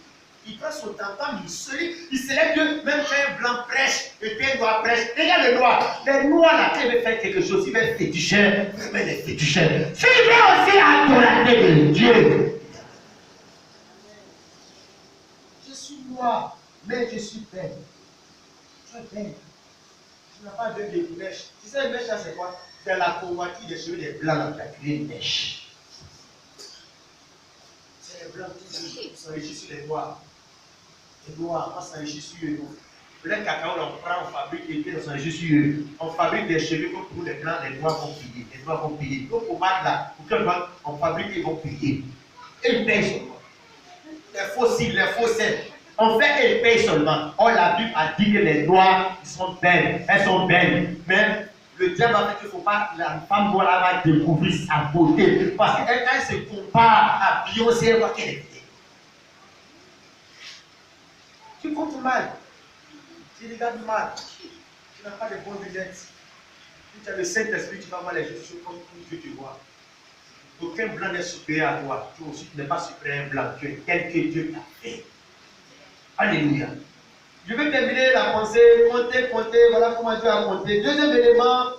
Il prend son temps, il célèbre Dieu, même quand un blanc prêche, et puis un noir prêche. Regarde le noir. Les noirs là, quand ils veulent faire quelque chose, ils veulent féticher, vraiment les féticheurs. Tu veux aussi adorer de Dieu. Je suis noir, mais je suis belle. Tu es belle. Tu n'as pas de mèche. Tu sais, une mèche là, c'est quoi? C'est la convoitise des cheveux des blancs qui a créé une mèche. C'est les blancs qui s'enrichissent sur les noirs. Les noirs, on s'enrichit sur eux. Le cacao, on prend, on fabrique et puis on s'enrichit sur eux. On fabrique des cheveux comme pour les blancs, les noirs vont payer. Les noirs vont payer. Donc, au mal là, pour que on fabrique et ils vont payer. Et ils payent seulement. Les fossiles, les fossiles. On fait et ils payent seulement. Oh, la Bible a dit que les noirs, ils sont belles. Elles sont belles. Mais le diable a dit qu'il ne faut pas, la femme noire va découvrir sa beauté. Parce qu'elle, quand elle se compare à Beyoncé, elle voit qu'elle est belle. Tu comptes mal. Tu regardes mal. Tu n'as pas de bonnes lunettes. Si tu as le Saint-Esprit, tu vas voir les choses comme Dieu te voit. Aucun blanc n'est supérieur à toi. Toi aussi, tu n'es pas supérieur à un blanc. Tu es tel que Dieu t'a fait. Alléluia. Je vais terminer la pensée. Compter. Voilà comment Dieu a compté. Deuxième élément,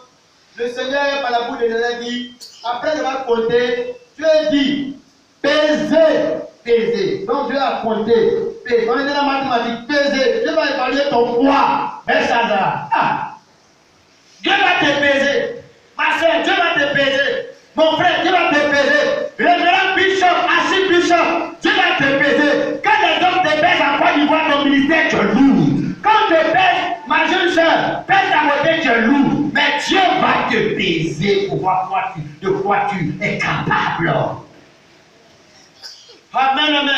le Seigneur, par la bouche de Dieu, a dit, après avoir compté, Dieu dit, peser. Donc Dieu a compté. On est dans la mathématique, peser. Dieu va évaluer ton poids. Belshazzar. Dieu va te peser. Ma soeur, Dieu va te peser. Mon frère, Dieu va te peser. Révérend Bishop, Achille Bishop, Dieu va te peser. Quand les hommes te pèsent en Côte d'Ivoire, ton ministère, tu es lourd. Quand te pèse, ma jeune soeur, pèse ta beauté, tu es lourd. Mais Dieu va te peser pour voir de quoi tu es capable. Amen.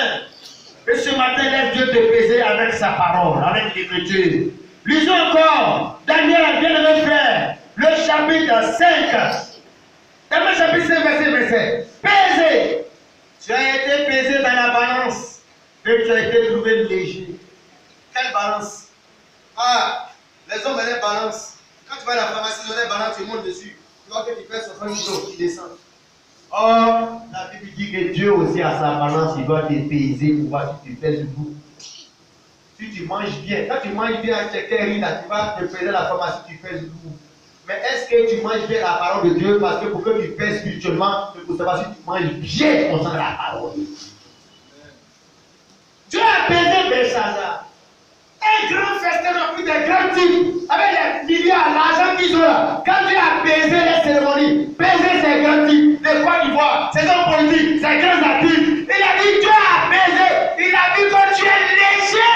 Et ce matin, laisse Dieu te peser avec sa parole, avec l'écriture. Lisons encore Daniel, bien-aimé frère, le chapitre 5. Dans le chapitre 5, verset. Pesé. Tu as été pesé dans la balance et tu as été trouvé léger. Quelle balance? Les hommes ont les balances. Quand tu vas à la pharmacie, ils ont les balances, tu montes dessus. Tu vois que tu pèses 60 kilos, tu descends. Or, la Bible dit que Dieu aussi a sa balance, il doit te peser pour voir si tu pèses debout. Si tu manges bien, quand tu manges bien à Tchékéry, là, tu vas te peser la pharmacie, tu pèses debout. Mais est-ce que tu manges bien la parole de Dieu? Parce que pour que tu pèses spirituellement, il faut savoir si tu manges bien concernant la parole. Dieu a pesé Belshazzar. Un grand festin rempli de grands types, avec les milliards, l'argent qu'ils ont là. Quand Dieu a pesé les cérémonies, pesé ces grands types, de Côte d'Ivoire, ces hommes politiques, ces grands artistes, il a dit Dieu a pesé, il a vu que tu es léger.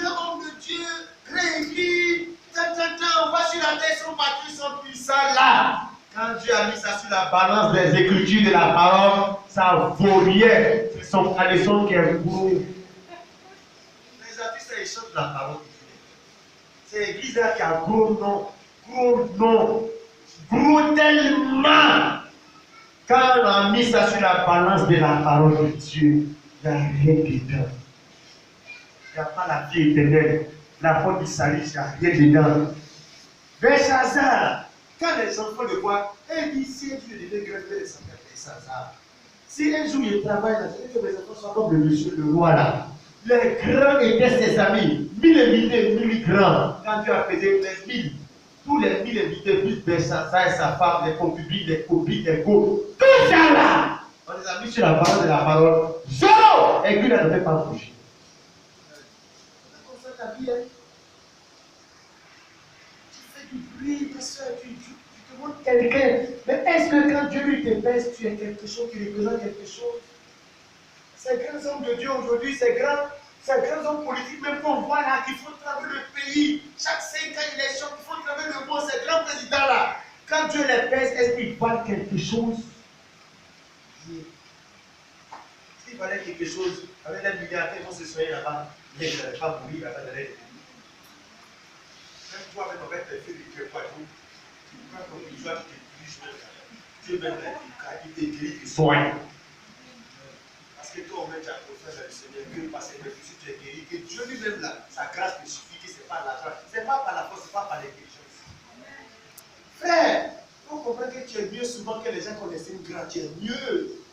Homme de Dieu, réécrit, on va sur la terre, son patrie, son puissant là. Quand Dieu a mis ça sur la balance des écritures de la parole, ça vaut rien. C'est son tradition qui est gros. Les artistes, ils chantent la parole. C'est l'église là qui a gros nom, gros tellement. Quand on a mis ça sur la balance de la parole de Dieu, il n'y a rien dedans. Il n'y a pas la vie éternelle. La porte du salut, il n'y a rien dedans. Belshazzar, quand les enfants le voient, ils disent si un jour je devais grimper les enfants Belshazzar. Si un jour il travaille, là, c'est que mes enfants soient comme le monsieur, le roi là. Les grands étaient ses amis. 1000 invités, 1000 grands. Quand Dieu a pesé les 1000, tous les 1000 invités, plus Belshazzar et sa femme, les concubines, les copines, les go, tout ça là, on les a mis sur la parole de la parole. Zéro! Et puis, il ne fait pas bouger. C'est comme ça ta vie, hein? Tu fais du bruit, ta soeur, tu te montres quelqu'un. Mais est-ce que quand Dieu lui te pèse, tu es quelque chose qui représente quelque chose? Ces grands hommes de Dieu aujourd'hui, ces grands hommes politiques, même qu'on voit là, qui font travailler le pays, chaque 5 ans, élection, qui font travailler le monde, ces grands présidents-là, quand Dieu les pèse, est-ce qu'ils valent quelque chose? S'ils valaient quelque chose, avec les milliardaires, ils vont se soigner là-bas, mais ils n'allaient pas mourir là-bas dans les pays. Même toi-même, en fait, tu fais du quoi, quand tu vois que tu te Dieu même il te guérit, il te soigne. Parce que toi-même, tu as confiance dans le Seigneur, que parce que si tu es guéri, que Dieu lui-même, là, sa grâce te suffit, que ce n'est pas l'argent, ce n'est pas par la force, ce n'est pas par l'intelligence. Frère, il faut comprendre que tu es mieux souvent que les gens connaissent une grande, tu es mieux.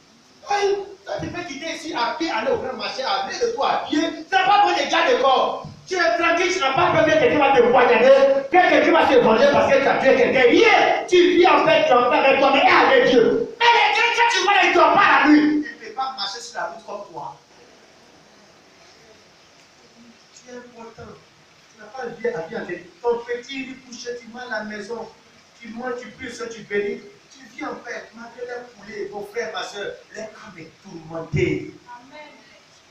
Oui, toi, tu peux quitter ici à pied, aller au grand marché, aller de toi à pied, tu n'as pas besoin de garde de corps. Tu es tranquille, tu n'as pas peur que quelqu'un va te poignarder, que quelqu'un va se venger parce que tu as tué quelqu'un. Hier, tu vis en fait, tu es en paix avec toi, mais avec Dieu. Mais les gens, quand tu vois, ils ne dorment pas la nuit. Ils ne peuvent pas marcher sur la route comme toi. Tu es important. Tu n'as pas vie à vie en tête. Ton petit, il couche, tu manges à la maison, tu manges, tu pries, tu bénis. Tu vis en paix, malgré les poulets, ton frère, ma soeur, les âmes est tourmentée. Amen.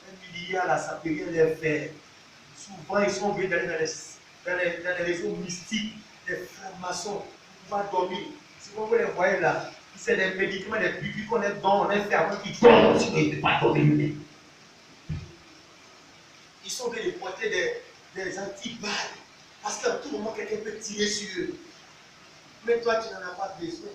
Un milliard là, ça ne peut rien les faire. Souvent, ils sont obligés d'aller dans les réseaux mystiques, des francs-maçons, pour pouvoir dormir. Si vous les voyez là, c'est des médicaments, des piqûres qu'on est dans, on est fait avant qu'ils dorment, sinon ils ne peuvent pas dormir. Ils sont obligés de porter des antiballes, parce qu'à tout moment, quelqu'un peut tirer sur eux. Mais toi, tu n'en as pas besoin.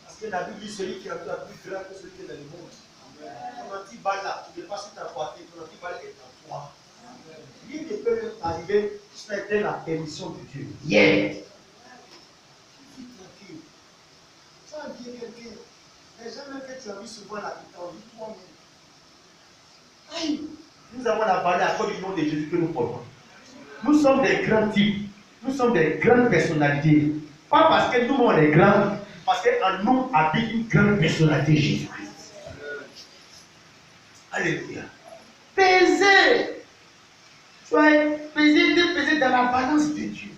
Parce que la Bible dit celui qui a plus grand que celui qui est dans le monde. Ton antiballe là, tu ne peux pas sur ta poitrine, ton antiballe est en toi. Rien ne peut arriver sans la permission de Dieu. Yeah! Tu vis tranquille. Tu as envié quelqu'un. Les gens même que tu as vu souvent là, tu t'envies toi-même. Aïe! Nous avons la parole à cause du nom de Jésus que nous portons. Nous sommes des grands types. Nous sommes des grandes personnalités. Pas parce que nous, on est grands, parce qu'en nous habite une grande personnalité, Jésus-Christ. Alléluia. Peser. Tu vas peser dans la balance de Dieu.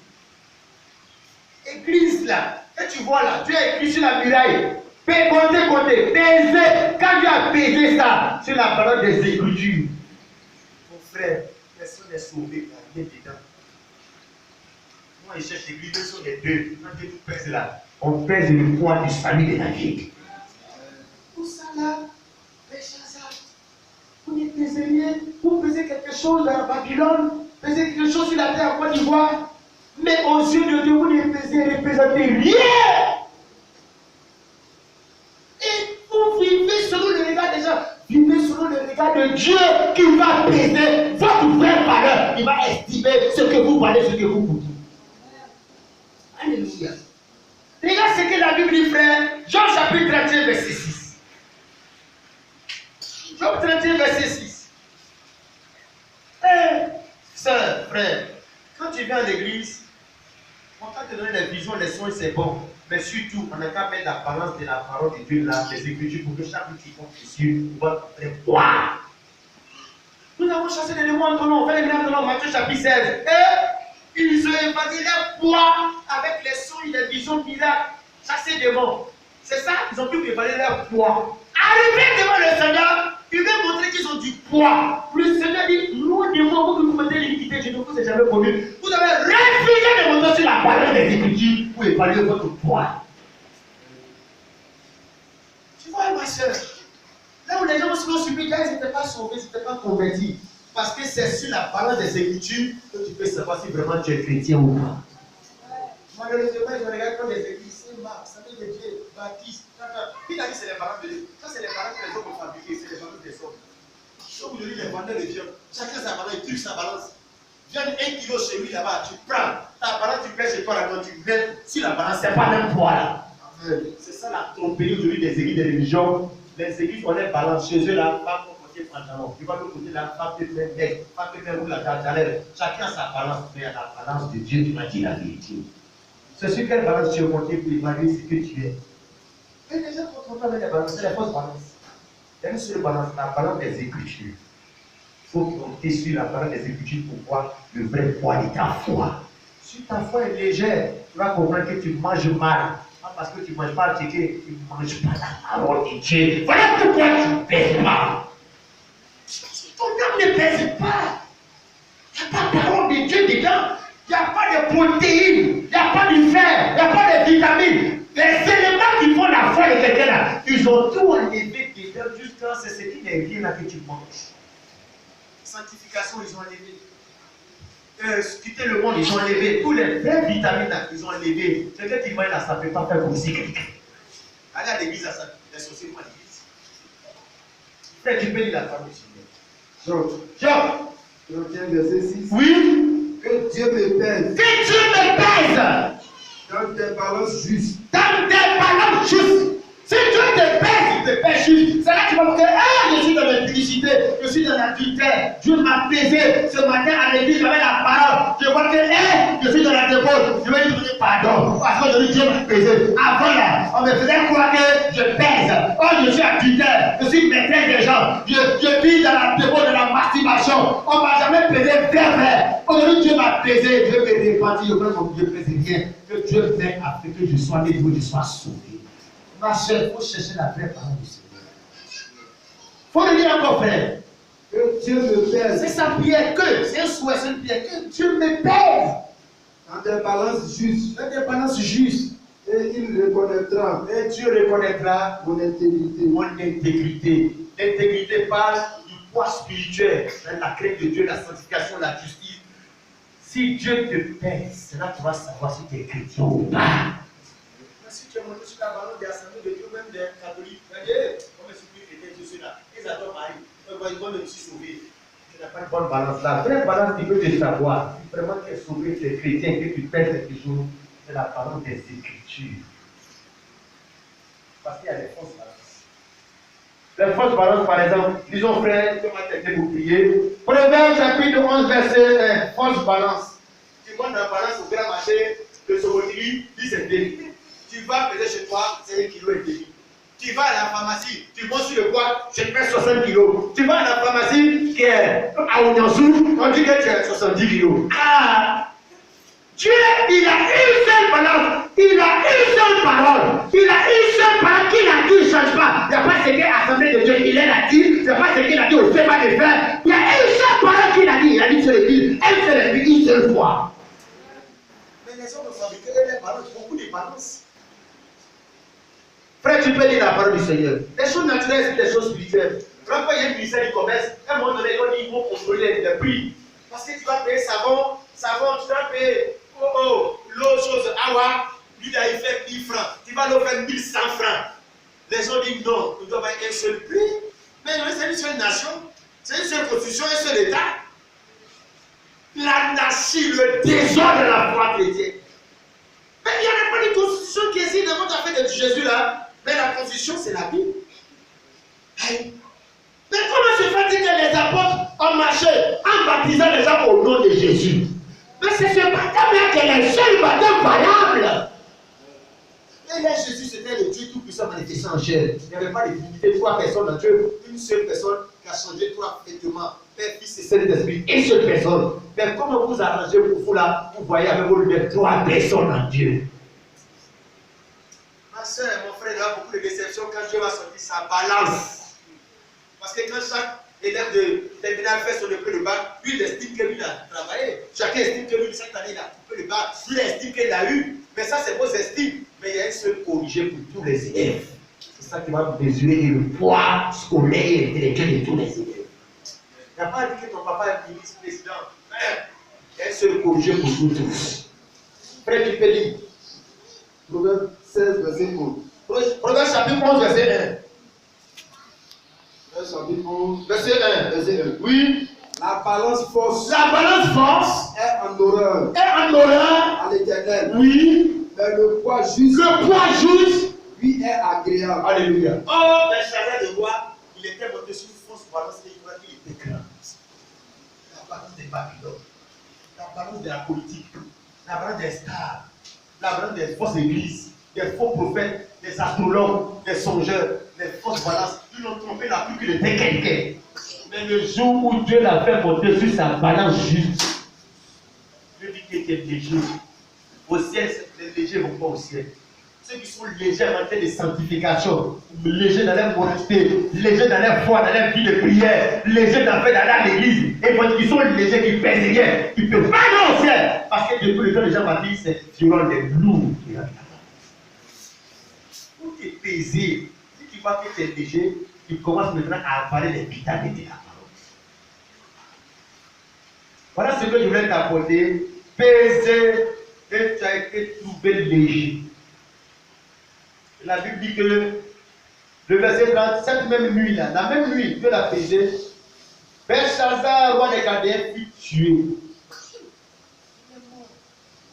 Église là, que tu vois là, Dieu a écrit sur la muraille. Comptez, peser. Quand Dieu a pesé ça sur la balance des Écritures, mon frère, personne n'est sauvé, il y a rien dedans. Moi, je cherche l'église, ils sont les deux. Quand Dieu nous pèse là, on pèse le poids du salut de la vie. Tout ça là, Belshazzar, vous ne pesez rien, vous pesez quelque chose dans Babylone, pesez quelque chose sur la terre en Côte d'Ivoire, mais aux yeux de Dieu, vous ne représentez rien. Et vous vivez selon le regard des gens, vivez selon le regard de Dieu qui va peser votre vraie valeur, il va estimer ce que vous valez, ce que vous coûtez. Alléluia. Regarde ce que la Bible dit, frère. Job chapitre 31, verset 6. Job 31, verset 6. Sœur, frère, quand tu viens à l'église, on va te donner les visions, les soins, c'est bon. Mais surtout, on n'a qu'à mettre la balance de la parole de Dieu là, les Écritures, pour que chaque petit compte dessus, votre poids. Nous avons chassé les démons en ton nom, on fait les miracles en ton nom, Matthieu chapitre 16. Ils ont évadé leur poids avec les sons et les visions miracles. Chasser des démons. C'est ça, ils ont pu évaluer leur poids. Arrivé devant le Seigneur, il veut montrer qu'ils ont du poids. Le Seigneur dit, nous démons, vous mettez l'iniquité, je ne vous ai jamais connu. Vous avez refusé de monter sur la balance des Écritures pour évaluer votre poids. Tu vois, ma soeur, là où les gens se sont subis, ils n'étaient pas sauvés, ils n'étaient pas convertis. Parce que c'est sur la balance des Écritures que tu peux savoir si vraiment tu es chrétien ou pas. Malheureusement, je regarde comme les églises, Saint-Marc, Saint-Dieu, Baptiste, qui a dit c'est les balances de Dieu. Ça, c'est les balances que les hommes ont fabriquées, c'est les balances des hommes. Comme vous dites, les vendeurs de viande, chacun sa balance, il truc sa balance. Viens 1 kilo chez lui là-bas, tu prends ta balance, tu pèses chez toi là, quand tu mets sur la balance, c'est pas même poids là. C'est ça la tromperie aujourd'hui des églises de religion. Les églises, on les balance chez eux là, pas pour côté pantalon, tu vas de l'autre côté la femme te fait bec, femme te fait rouler la galère. Chacun sa balance, mais à la balance de Dieu, tu m'as dit la vérité. C'est sur quelle balance tu es monté pour évaluer ce que tu es. Et les gens ne pas avec les balances, c'est la fausse balance. Il y a une seule balance, la balance des Écritures. Il faut compter sur la balance des Écritures pour voir le vrai poids de ta foi. Si ta foi est légère, tu vas comprendre que tu manges mal. Pas parce que tu ne manges pas, c'est que tu ne manges pas la parole de Dieu. Voilà pourquoi tu ne pèses pas. Ton âme ne pèse pas. Il n'y a pas de parole de Dieu dedans. Il n'y a pas de protéines. Il n'y a pas de fer. Il n'y a pas de vitamines. Les éléments qui font la foi de quelqu'un là, ils ont tout enlevé dedans jusqu'à ce qui n'est rien là que tu manges. Sanctification, ils ont enlevé. Quitter le monde, ils ont enlevé. Tous les vraies vitamines là, ils ont enlevé. Quelqu'un qui mange là, ça ne peut pas faire comme si quelqu'un. Allez à l'église, les sorciers vont à l'église. Frère, tu peux lire la parole du Seigneur. Jean, verset 6. Oui. Que Dieu me pèse. Que Dieu me pèse. Dans tes balances justes. Dans tes balances justes. Si Dieu te pèse, il te pèse juste. C'est là que tu vas me dire, ah, je suis dans l'impudicité, je suis dans l'adultère. Dieu m'a pesé. Ce matin à l'église, j'avais la parole. Je vois que, je suis dans la débauche. Je vais lui demander pardon. Parce que Dieu m'a pesé. Avant là, on me faisait croire que je pèse. Oh, je suis adultère. Je suis maîtresse des gens. Je vis dans la débauche, de la masturbation. On ne m'a jamais pesé vers. Aujourd'hui, Dieu m'a pesé. Dieu me répandu. Je veux que Dieu pèse rien. Que Dieu m'aide afin que je sois libre, que je sois sauvé. Ma soeur, il faut chercher la vraie parole du Seigneur. Il faut le dire encore, frère. Que Dieu me pèse. C'est sa prière que, c'est un souhait, c'est une prière que Dieu me pèse. Dans tes balances justes. Dans tes balances justes. Et il reconnaîtra. Et Dieu reconnaîtra mon intégrité. Mon intégrité. L'intégrité parle du poids spirituel, la crainte de Dieu, la sanctification, la justice. Si Dieu te pèse, c'est là que tu vas savoir si tu es chrétien ou pas. Si tu es monté sur la balance des assemblées de Dieu, même des catholiques, tu vas dire, on me supplie que je suis là. Ils adorent Marie. Ils vont me sauver. Tu n'as pas une bonne balance. La vraie balance qui veut te savoir, si vraiment tu es sauvé, tu es chrétien, que tu pèses quelque chose, c'est la balance des Écritures. Parce qu'il y a des fausses balances. Les fausses balances, par exemple, disons frère, tu m'as têté pour prier. Proverbe chapitre 11, verset 1, fausse balance. Tu vois dans la balance au grand marché de Sobotivi, dit c'est vérité. Tu vas peser chez toi, c'est 1 kg et demi. Tu vas à la pharmacie, tu montes sur le poids, je pèse 60 kg. Tu vas à la pharmacie qui est à Ouniansou, on dit que tu as 70 kg. Ah! Dieu, il a une seule balance, il a une seule parole, il a une seule parole qu'il a dit, il ne change pas. Il n'y a pas ce qu'il a assemblé de Dieu, il a dit, il n'y a pas ce qu'il a dit au fait pas de faire. Il y a une seule parole qu'il a dit, il a dit sur l'église, un seul esprit, une seule fois. Mais les hommes ont fabriqué les balances, beaucoup de balances. Frère, tu peux lire la parole du Seigneur. Les choses naturelles, c'est des choses spirituelles. Quand il y a une ministère du commerce, à un moment donné, ils vont contrôler les prix. Parce que tu vas payer savon, tu vas payer l'eau, chose, awa, lui là il fait 1000 francs. Tu vas le faire 1100 francs. Les gens disent non, nous devons avoir un seul prix. Mais c'est une seule nation, c'est une seule constitution, un seul État. La nation, le désordre de la foi chrétienne. Mais il n'y a pas de constitution qui existe dans votre affaire de Jésus là. Mais la constitution, c'est la Bible. Hey. Mais comment se fait-il que les apôtres ont marché en baptisant les gens au nom de Jésus? Mais c'est ce baptême-là qui est le seul baptême valable. Et là, Jésus, c'était le Dieu tout-puissant manifesté en chair. Il n'y avait pas de divinité, 3 personnes dans Dieu. Une seule personne qui a changé 3 vêtements. Père, Fils et Saint-Esprit. Une seule personne. Mais comment vous arrangez pour vous là, vous voyez avec vos lunettes 3 personnes en Dieu? Ma soeur, mon frère, il y a beaucoup de déceptions quand Dieu va sortir sa balance. Parce que quand chaque élève de terminale fait son épreuve de bac, lui il estime que lui a travaillé. Chacun estime que lui, cette année, il a coupé le bac. Lui il estime qu'il a eu. Mais ça, c'est vos estimes. Mais il y a un seul corrigé pour tous les élèves. C'est ça qui va mesurer le poids scolaire et intellectuel de tous les élèves. Il n'y a pas dit que ton papa est ministre, président. Il y a un seul corrigé pour tous. Frère, tu peux lire. Proverbe 16, verset 11. Proverbe chapitre 11, verset 1. Chapitre 11, verset 1. verset 1. Oui. La balance force La balance force est en horreur est en horreur. à l'Éternel. Oui. Mais le poids juste, Le poids juste, lui, est agréable. alléluia. Oh, Belshazzar de roi, il était monté sur une fausse balance était grande. La balance des Babylone, la balance de la politique, la balance des stars, la balance des fausses églises, des faux prophètes, des astrologues, des songeurs, des fausses balances. Ils ont trompé la pluie qu'il était quelqu'un. Mais le jour où Dieu l'a fait monter sur sa balance juste, Dieu dit qu'il était léger. Au ciel, les légers ne vont pas au ciel. Ceux qui sont légers en matière de sanctification, légers dans leur moralité, légers dans leur foi, dans leur vie de prière, légers dans le fait d'aller à l'église, et quand ils sont légers, qui pèsent rien, ils ne peuvent pas aller au ciel. Parce que depuis le temps, les gens m'ont dit, c'est durant les lourds qui rentrent. Tout est pesé. Si tu vois que tu es léger, tu commences maintenant à avaler les vitamines de la parole. Voilà ce que je voulais t'apporter. Peser et tu as été trouvé léger. La Bible dit que le verset 30, cette même nuit là, la même nuit que l'a pesé, Belshazzar, roi des Chaldéens, fut tué.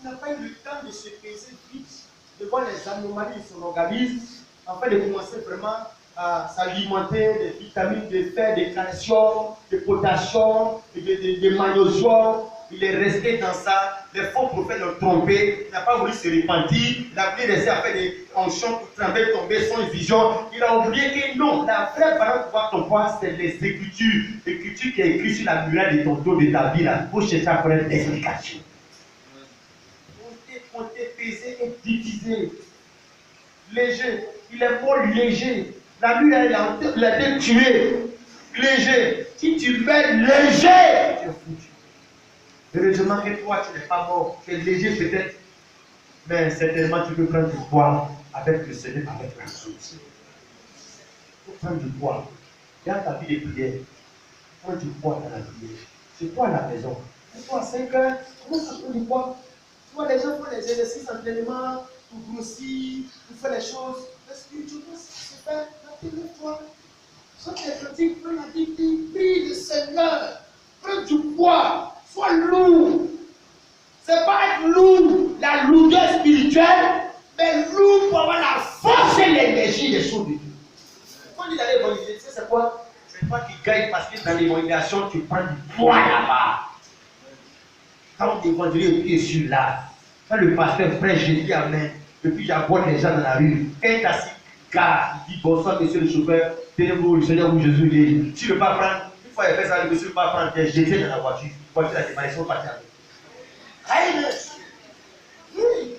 Il n'a pas eu le temps de se peser vite, de voir les anomalies de son organisme, afin de commencer vraiment à s'alimenter des vitamines, de fer, de calcium, de potassium, de magnésium. Il est resté dans ça. Les faux prophètes l'ont trompé. Il n'a pas voulu se repentir. Il a voulu rester à faire des onction pour trembler, tomber sans vision. Il a oublié que non, la vraie parole pour voir ton poids, c'est les Écritures. L'écriture qui est écrite sur la muraille de ton dos, de ta vie, là, pour chercher à connaître l'explication. On t'est pesé et divisé. Léger. Il est mort léger. La nuit, il a été tué. Léger. Si tu mets léger, tu es foutu. Heureusement que toi, tu n'es pas mort. Tu es léger peut-être. Mais certainement, tu peux prendre du poids avec le Seigneur, avec la source. Il faut prendre du poids. Dans ta vie de prière, prends du poids dans la prière. C'est toi à la maison. C'est toi à 5 heures, comment ça prend du poids? Tu vois, les gens font les exercices d'entraînement pour grossir, pour faire les choses. Est-ce que tu peux se faire? Toi. Soit tu es petit, prends la Bible, prie le Seigneur. Prends du poids. Sois lourd. C'est pas être lourd, la lourdeur spirituelle, mais lourd pour avoir la force et l'énergie des choses de Dieu. Quand on dit d'aller évangéliser, tu sais c'est quoi? C'est toi qui gagne parce que dans l'évangélisation, tu prends du poids là-bas. Quand on évangélise, le pied sur là. Quand le pasteur prêche, je dis amen. Et puis j'aborde les gens dans la rue. Quand il est assis, car il dit bonsoir, monsieur le chauffeur, tenez-vous le Seigneur où Jésus est. Tu ne veux pas prendre, une fois il fait ça, le monsieur ne veut pas prendre, il est jeté dans la voiture. La voiture a démarré, ils sont partis avec. Oui.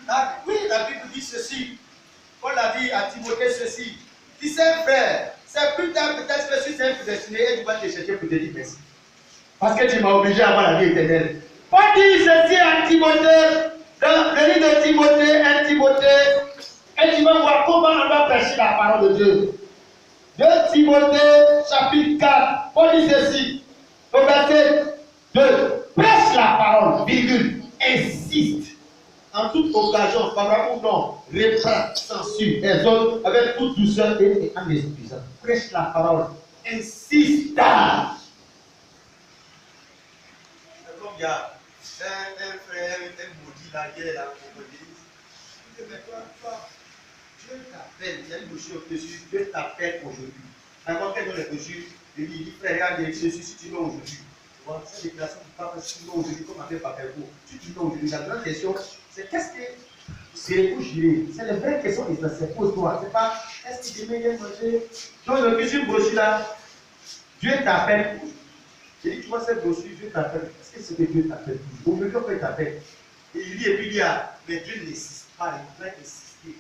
La Bible dit ceci. Paul a dit à Timothée ceci. Tu sais, frère, c'est plus tard peut-être que si c'est un prédestiné, et tu vas te chercher pour te dire merci. Parce que tu m'as obligé à avoir la vie éternelle. Paul dit ceci à Timothée, dans le livre de Timothée, 1 Timothée, et tu vas voir comment on doit prêcher la parole de Dieu. 2 Timothée, chapitre 4, Paul dit ceci, au verset 2, prêche la parole, virgule, insiste, en toute occasion, favorable ou non, reprend, censure, exhorte avec toute douceur et en expliquant. Prêche la parole, insiste. C'est comme il y a un frère, un maudit là, qui est là, on me dit, mais toi, Dieu t'appelle, il y a une brochure au-dessus, Dieu t'appelle aujourd'hui. Avant qu'elle donne les brochures, il dit, frère, regarde, ceci, si tu veux aujourd'hui. Cette déclaration du pape, si tu veux aujourd'hui, comme avec Papelco, si tu veux aujourd'hui, la grande question, c'est qu'est-ce que c'est pour gérer? C'est les vraies questions qui se posent toi. C'est pas, est-ce que demain il vient manger? Donc, le question brochure là, Dieu t'appelle. J'ai dit, tu vois cette brochure, Dieu t'appelle. Est-ce que c'est que Dieu t'appelle? Aujourd'hui, quand il t'appelle, et il dit, et puis il dit, mais Dieu n'insiste pas, il doit insister.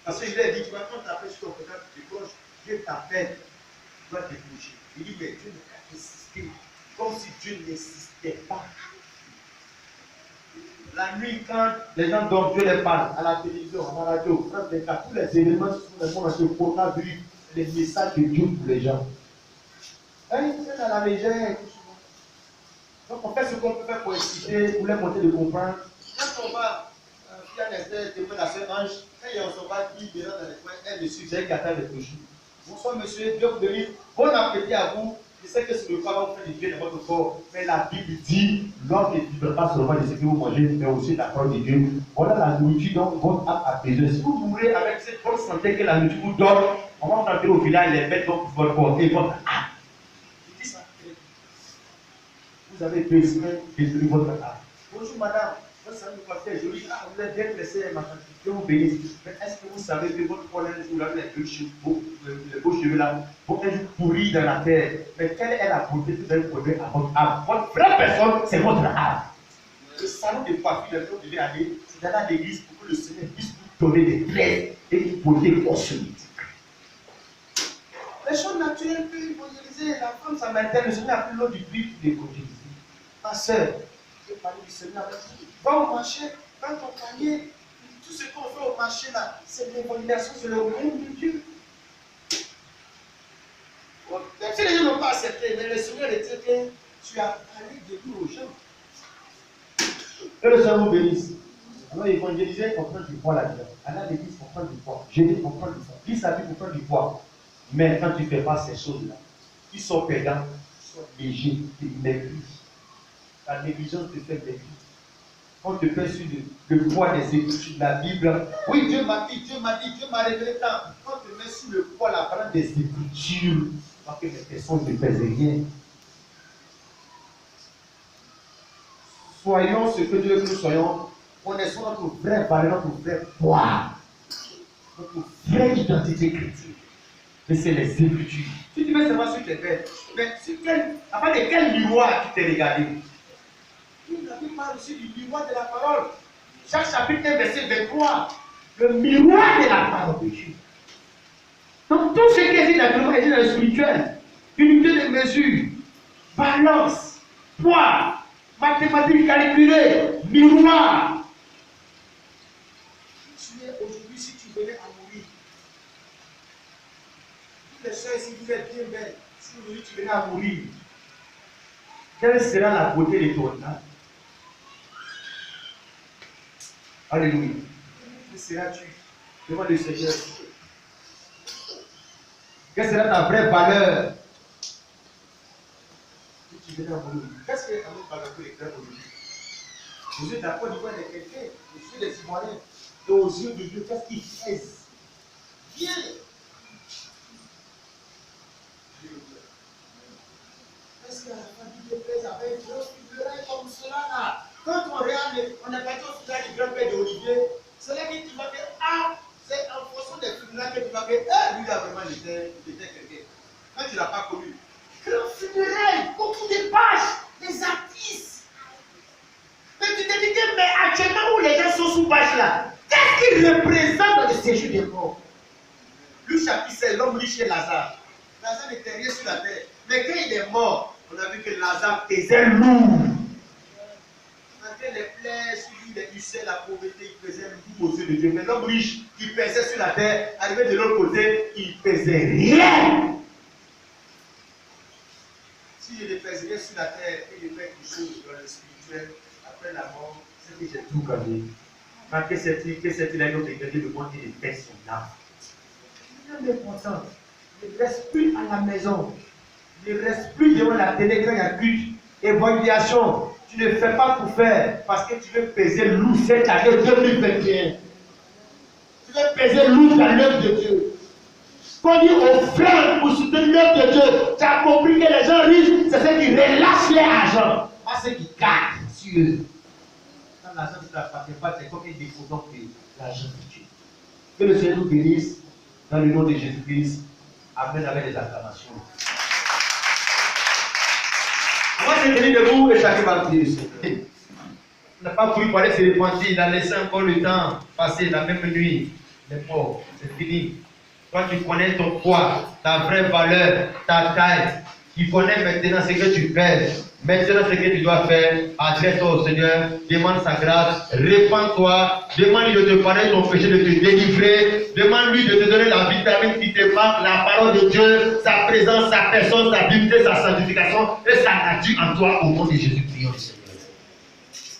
Parce qu'il a dit, tu vois, quand tu t'appelles sur ton côté, tu décroches, Dieu t'appelle, tu dois décrocher. Il dit, mais Dieu n'a qu'à insister. Comme si Dieu n'insistait pas. La nuit, quand les gens dorment, Dieu les parle à la télévision, à la radio, France 24, tous les éléments sur le monde entier, coronavirus, les messages de Dieu pour les gens. Ils sont à la légère. Donc on fait ce qu'on peut faire pour expliquer, pour les montrer de comprendre. Quand on va, il y a des témoins de la sœur Ange, quand on va dire dedans dans les coins, elle me suit, c'est un gâteau de toujours. Bonsoir monsieur, Dieu vous bénisse. Bon appétit à vous. Je sais que ce repas va vous faire du bien dans votre corps, mais la Bible dit, l'homme ne vivra pas seulement de ce que vous mangez, mais aussi de la parole de Dieu. Voilà la nourriture dont votre âme a besoin. Si vous mourrez avec cette bonne santé que la nourriture vous donne, On va rentrer au village, les bêtes vont pouvoir porter votre âme. Je dis ça. Vous avez besoin de détruire votre âme. Bonjour madame, vous savez quoi faire? Je dis, ah, vous êtes bien blessé, ma femme. Dieu vous bénisse. Mais est-ce que vous savez que votre problème, vous avez les beaux cheveux là, vont être pourris dans la terre? Mais quelle est la beauté que vous allez produire à votre âme? Votre vraie personne, c'est votre âme. Le salon de coiffure, vous devez aller, c'est d'aller à l'église pour que le Seigneur puisse vous donner des traits et une beauté cosmétique. Les choses naturelles peuvent évangéliser. La femme samaritaine, le Seigneur a pris l'eau du puits pour l'évangéliser. Ma soeur, je parle du Seigneur avec vous. Va au marché, prends ton panier. Tout ce qu'on fait au marché là, c'est l'évangélisation, c'est le royaume de Dieu. Même si les gens n'ont pas accepté, mais le Seigneur dit que tu as parlé de nous aux gens. Que le Seigneur vous bénisse. Alors évangéliser, on prend du poids là-dedans. Aller à l'église, on prend du poids. Jeûner, on prend du poids. Lis sa vie, on prend du poids. Mais quand tu ne fais pas ces choses-là, tu sors perdant, tu sors léger, tu négliges. La négligence te fait négligence. On te fait sur le poids des Écritures de la Bible. Oui, Dieu m'a dit, Dieu m'a dit, Dieu m'a révélé tant. On te met sur le poids, la parole des Écritures. Parce que les personnes ne pèsent rien. Soyons ce que Dieu veut que nous soyons. Connaissons notre vraie valeur, notre vrai poids. Notre vraie identité chrétienne. Mais c'est les Écritures. Si tu veux savoir sur tes pères, mais à part de quel miroir tu t'es regardé? La Bible parle aussi du miroir de la parole. Chaque chapitre est verset 23. Le miroir de la parole de Dieu. Donc tout ce qui est dans le spirituel, unité de mesure, balance, poids, mathématiques calculées, miroir. Aujourd'hui, si tu venais à mourir, toutes les soeurs ici, vous êtes bien belles. Si aujourd'hui tu venais à mourir, quelle sera la beauté de ton âme? Alléluia. Que seras-tu devant le Seigneur? Quelle sera ta vraie valeur? Si tu venais à mourir, qu'est-ce que notre valeur pour les cœurs aujourd'hui? Vous êtes d'accord d'Ivoire de quelqu'un, vous êtes des Ivoiriens, et aux yeux de Dieu, qu'est-ce qu'ils pèsent? Viens! Est-ce que la famille te pèse avec Dieu? Tu pleurais comme cela là. Quand on regarde, on est parti au village du grand-père d'Olivier, c'est là que tu vas dire, ah, c'est en fonction des funérailles que tu vas dire, ah, lui là vraiment il était quelqu'un. Quand tu ne l'as pas connu. Grand funérailles, beaucoup de pages, des artistes. Mais tu te dis que, mais actuellement où les gens sont sous page là, qu'est-ce qu'ils représentent dans le séjour des morts? Luc chapitre 16, l'homme riche chez Lazare. Lazare n'était rien sur la terre. Mais quand il est mort, on a vu que Lazare pesait lourd. Les plaies, sur les ulcères, la pauvreté, il pesait lourd aux yeux de Dieu. Mais l'homme riche qui pesait sur la terre, arrivé de l'autre côté, il pesait rien. Si je ne pèse rien sur la terre et je fais quelque chose dans le spirituel, après la mort, c'est que j'ai tout gagné. Mais que c'est-il à une autre église de monde qui pèse son âme? C'est important. Ne reste plus à la maison. Ne reste plus devant la télé quand il y a culte. Évaluation. Tu ne fais pas pour faire parce que tu veux peser lourd cette année 2021. Tu veux peser lourd dans l'œuvre de Dieu. Quand on dit offrande pour soutenir l'œuvre de Dieu, tu as compris que les gens riches, c'est ceux qui relâchent leur argent, pas ceux qui gardent sur eux. Quand l'argent ne t'appartient pas, c'est comme un défaut de l'argent de Dieu. Que le Seigneur nous bénisse dans le nom de Jésus-Christ. Amen avec les acclamations. On va se tenir debout et chacun va prier. On n'a pas voulu parler, c'est repentir. Il a laissé encore le temps passer la même nuit. Les pauvres, c'est fini. Toi, tu connais ton poids, ta vraie valeur, ta taille. Tu connais maintenant ce que tu fais. Maintenant, ce que tu dois faire, adresse-toi au Seigneur, demande sa grâce, répands-toi, demande-lui de te pardonner ton péché, de te délivrer, demande-lui de te donner la vitamine qui te manque, la parole de Dieu, sa présence, sa personne, sa dignité, sa sanctification et sa nature en toi, au nom de Jésus. Prions le Seigneur.